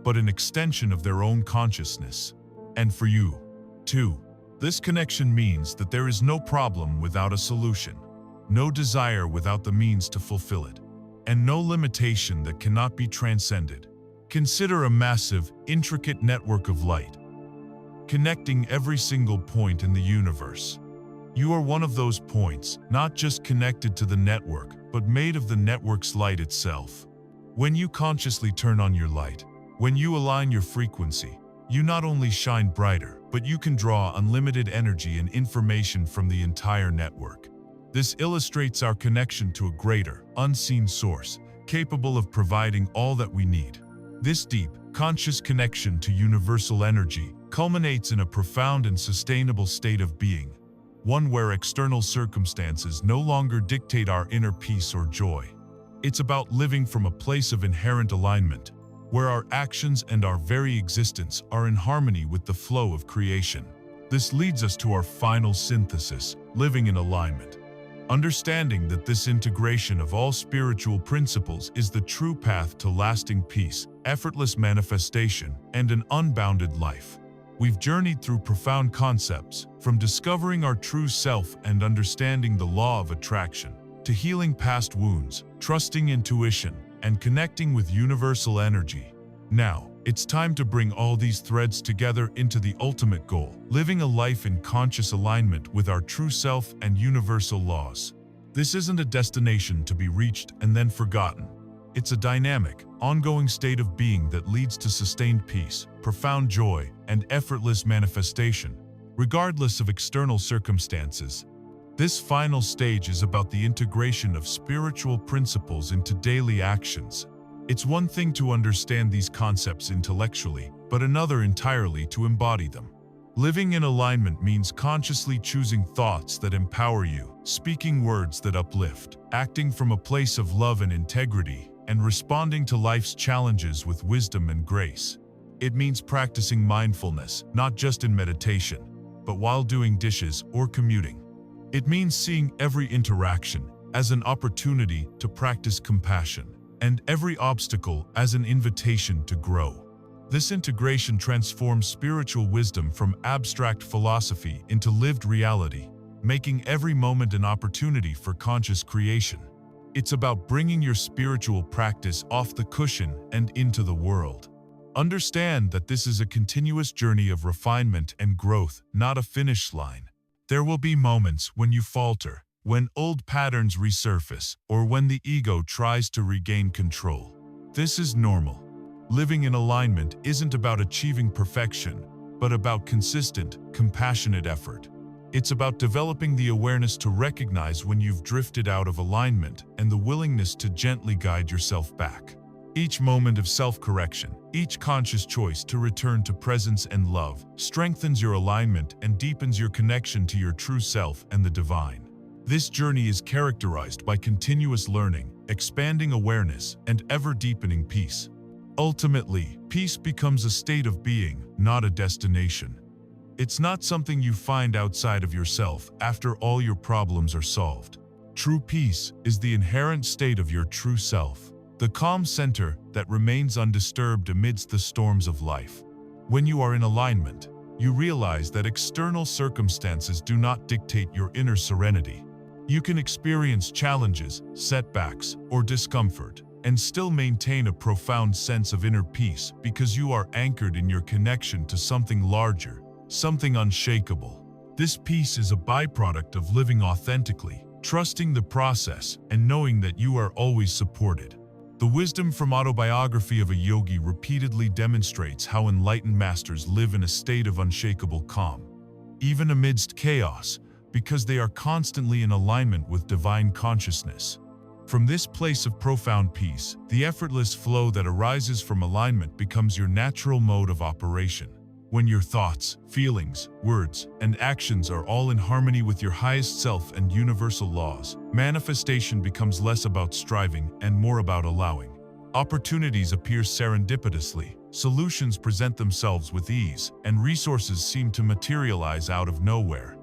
but an extension of their own consciousness. And for you, too, this connection means that there is no problem without a solution, no desire without the means to fulfill it, and no limitation that cannot be transcended. Consider a massive, intricate network of light, connecting every single point in the universe. You are one of those points, not just connected to the network, but made of the network's light itself. When you consciously turn on your light, when you align your frequency, you not only shine brighter, but you can draw unlimited energy and information from the entire network. This illustrates our connection to a greater, unseen source, capable of providing all that we need. This deep, conscious connection to universal energy culminates in a profound and sustainable state of being, one where external circumstances no longer dictate our inner peace or joy. It's about living from a place of inherent alignment, where our actions and our very existence are in harmony with the flow of creation. This leads us to our final synthesis, living in alignment. Understanding that this integration of all spiritual principles is the true path to lasting peace, effortless manifestation, and an unbounded life. We've journeyed through profound concepts, from discovering our true self and understanding the law of attraction, to healing past wounds, trusting intuition, and connecting with universal energy. Now, it's time to bring all these threads together into the ultimate goal, living a life in conscious alignment with our true self and universal laws. This isn't a destination to be reached and then forgotten. It's a dynamic, ongoing state of being that leads to sustained peace, profound joy, and effortless manifestation, regardless of external circumstances. This final stage is about the integration of spiritual principles into daily actions. It's one thing to understand these concepts intellectually, but another entirely to embody them. Living in alignment means consciously choosing thoughts that empower you, speaking words that uplift, acting from a place of love and integrity, and responding to life's challenges with wisdom and grace. It means practicing mindfulness, not just in meditation, but while doing dishes or commuting. It means seeing every interaction as an opportunity to practice compassion, and every obstacle as an invitation to grow. This integration transforms spiritual wisdom from abstract philosophy into lived reality, making every moment an opportunity for conscious creation. It's about bringing your spiritual practice off the cushion and into the world. Understand that this is a continuous journey of refinement and growth, not a finish line. There will be moments when you falter, when old patterns resurface, or when the ego tries to regain control. This is normal. Living in alignment isn't about achieving perfection, but about consistent, compassionate effort. It's about developing the awareness to recognize when you've drifted out of alignment and the willingness to gently guide yourself back. Each moment of self-correction, each conscious choice to return to presence and love, strengthens your alignment and deepens your connection to your true self and the divine. This journey is characterized by continuous learning, expanding awareness, and ever-deepening peace. Ultimately, peace becomes a state of being, not a destination. It's not something you find outside of yourself after all your problems are solved. True peace is the inherent state of your true self, the calm center that remains undisturbed amidst the storms of life. When you are in alignment, you realize that external circumstances do not dictate your inner serenity. You can experience challenges, setbacks, or discomfort, and still maintain a profound sense of inner peace because you are anchored in your connection to something larger, something unshakable. This peace is a byproduct of living authentically, trusting the process, and knowing that you are always supported. The wisdom from Autobiography of a Yogi repeatedly demonstrates how enlightened masters live in a state of unshakable calm, even amidst chaos, because they are constantly in alignment with divine consciousness. From this place of profound peace, the effortless flow that arises from alignment becomes your natural mode of operation. When your thoughts, feelings, words, and actions are all in harmony with your highest self and universal laws, manifestation becomes less about striving and more about allowing. Opportunities appear serendipitously, solutions present themselves with ease, and resources seem to materialize out of nowhere.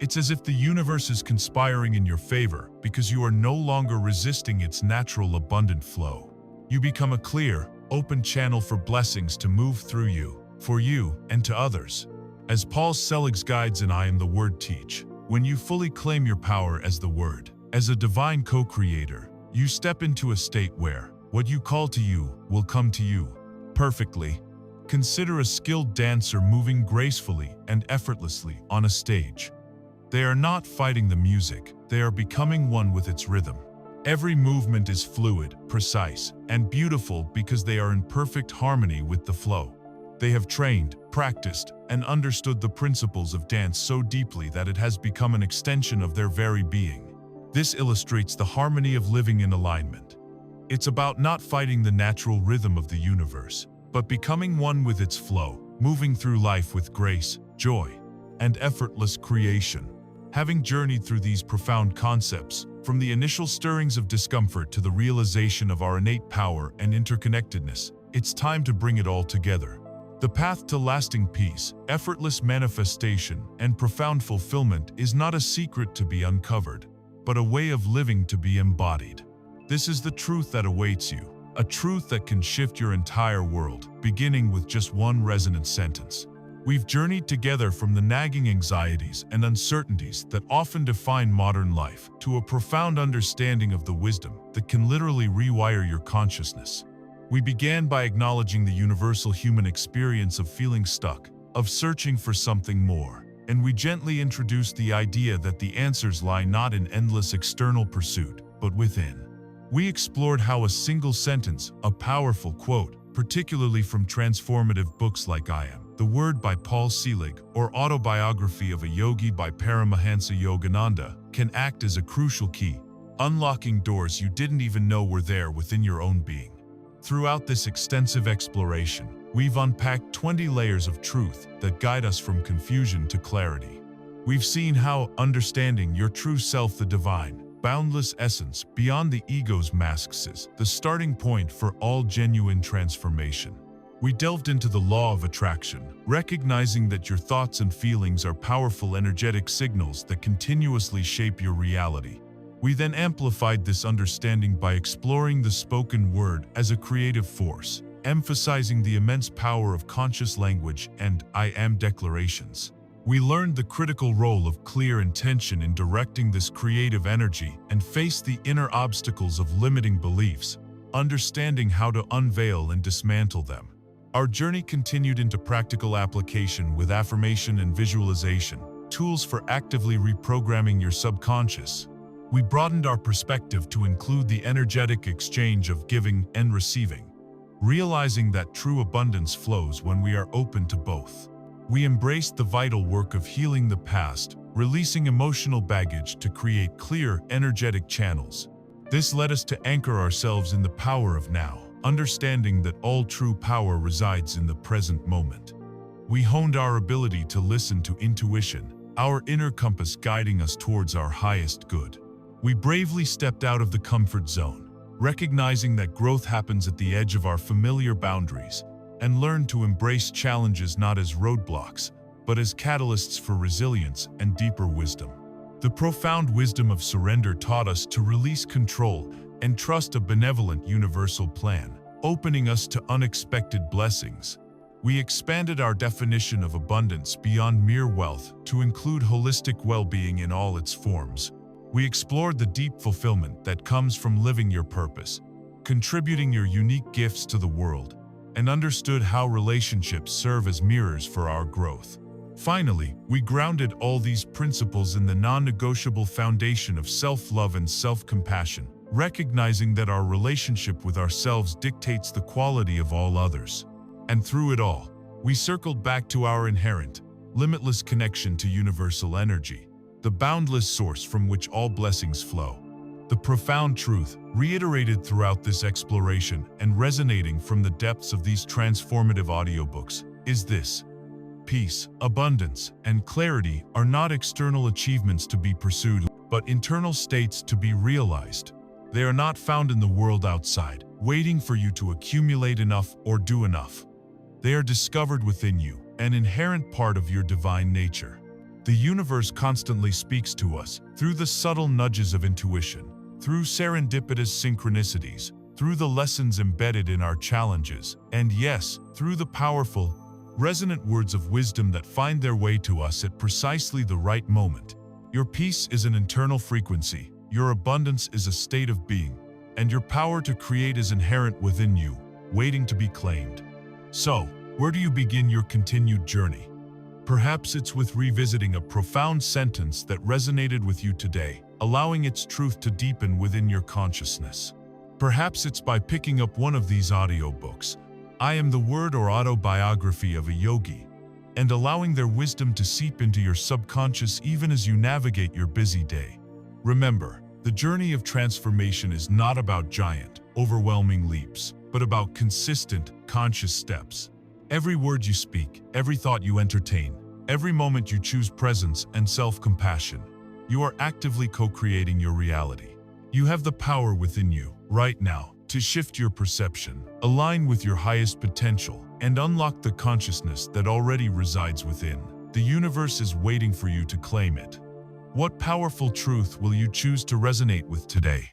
It's as if the universe is conspiring in your favor because you are no longer resisting its natural abundant flow. You become a clear, open channel for blessings to move through you, for you, and to others. As Paul Selig's guides in I Am the Word teach, when you fully claim your power as the Word, as a divine co-creator, you step into a state where what you call to you will come to you perfectly. Consider a skilled dancer moving gracefully and effortlessly on a stage. They are not fighting the music, they are becoming one with its rhythm. Every movement is fluid, precise, and beautiful because they are in perfect harmony with the flow. They have trained, practiced, and understood the principles of dance so deeply that it has become an extension of their very being. This illustrates the harmony of living in alignment. It's about not fighting the natural rhythm of the universe, but becoming one with its flow, moving through life with grace, joy, and effortless creation. Having journeyed through these profound concepts, from the initial stirrings of discomfort to the realization of our innate power and interconnectedness, it's time to bring it all together. The path to lasting peace, effortless manifestation, and profound fulfillment is not a secret to be uncovered, but a way of living to be embodied. This is the truth that awaits you, a truth that can shift your entire world, beginning with just one resonant sentence. We've journeyed together from the nagging anxieties and uncertainties that often define modern life to a profound understanding of the wisdom that can literally rewire your consciousness. We began by acknowledging the universal human experience of feeling stuck, of searching for something more, and we gently introduced the idea that the answers lie not in endless external pursuit, but within. We explored how a single sentence, a powerful quote, particularly from transformative books like I Am the Word by Paul Selig or Autobiography of a Yogi by Paramahansa Yogananda, can act as a crucial key, unlocking doors you didn't even know were there within your own being. Throughout this extensive exploration, we've unpacked 20 layers of truth that guide us from confusion to clarity. We've seen how understanding your true self, the divine, boundless essence beyond the ego's masks, is the starting point for all genuine transformation. We delved into the law of attraction, recognizing that your thoughts and feelings are powerful energetic signals that continuously shape your reality. We then amplified this understanding by exploring the spoken word as a creative force, emphasizing the immense power of conscious language and I am declarations. We learned the critical role of clear intention in directing this creative energy and faced the inner obstacles of limiting beliefs, understanding how to unveil and dismantle them. Our journey continued into practical application with affirmation and visualization, tools for actively reprogramming your subconscious. We broadened our perspective to include the energetic exchange of giving and receiving, realizing that true abundance flows when we are open to both. We embraced the vital work of healing the past, releasing emotional baggage to create clear, energetic channels. This led us to anchor ourselves in the power of now, understanding that all true power resides in the present moment. We honed our ability to listen to intuition, our inner compass guiding us towards our highest good. We bravely stepped out of the comfort zone, recognizing that growth happens at the edge of our familiar boundaries, and learned to embrace challenges not as roadblocks, but as catalysts for resilience and deeper wisdom. The profound wisdom of surrender taught us to release control and trust a benevolent universal plan, opening us to unexpected blessings. We expanded our definition of abundance beyond mere wealth to include holistic well-being in all its forms. We explored the deep fulfillment that comes from living your purpose, contributing your unique gifts to the world, and understood how relationships serve as mirrors for our growth. Finally, we grounded all these principles in the non-negotiable foundation of self-love and self-compassion, recognizing that our relationship with ourselves dictates the quality of all others. And through it all, we circled back to our inherent, limitless connection to universal energy, the boundless source from which all blessings flow. The profound truth, reiterated throughout this exploration and resonating from the depths of these transformative audiobooks, is this: peace, abundance, and clarity are not external achievements to be pursued, but internal states to be realized. They are not found in the world outside, waiting for you to accumulate enough or do enough. They are discovered within you, an inherent part of your divine nature. The universe constantly speaks to us through the subtle nudges of intuition, through serendipitous synchronicities, through the lessons embedded in our challenges, and yes, through the powerful, resonant words of wisdom that find their way to us at precisely the right moment. Your peace is an internal frequency. Your abundance is a state of being, and your power to create is inherent within you, waiting to be claimed. So, where do you begin your continued journey? Perhaps it's with revisiting a profound sentence that resonated with you today, allowing its truth to deepen within your consciousness. Perhaps it's by picking up one of these audiobooks, I Am the Word or Autobiography of a Yogi, and allowing their wisdom to seep into your subconscious even as you navigate your busy day. Remember, the journey of transformation is not about giant, overwhelming leaps, but about consistent, conscious steps. Every word you speak, every thought you entertain, every moment you choose presence and self-compassion, you are actively co-creating your reality. You have the power within you, right now, to shift your perception, align with your highest potential, and unlock the consciousness that already resides within. The universe is waiting for you to claim it. What powerful truth will you choose to resonate with today?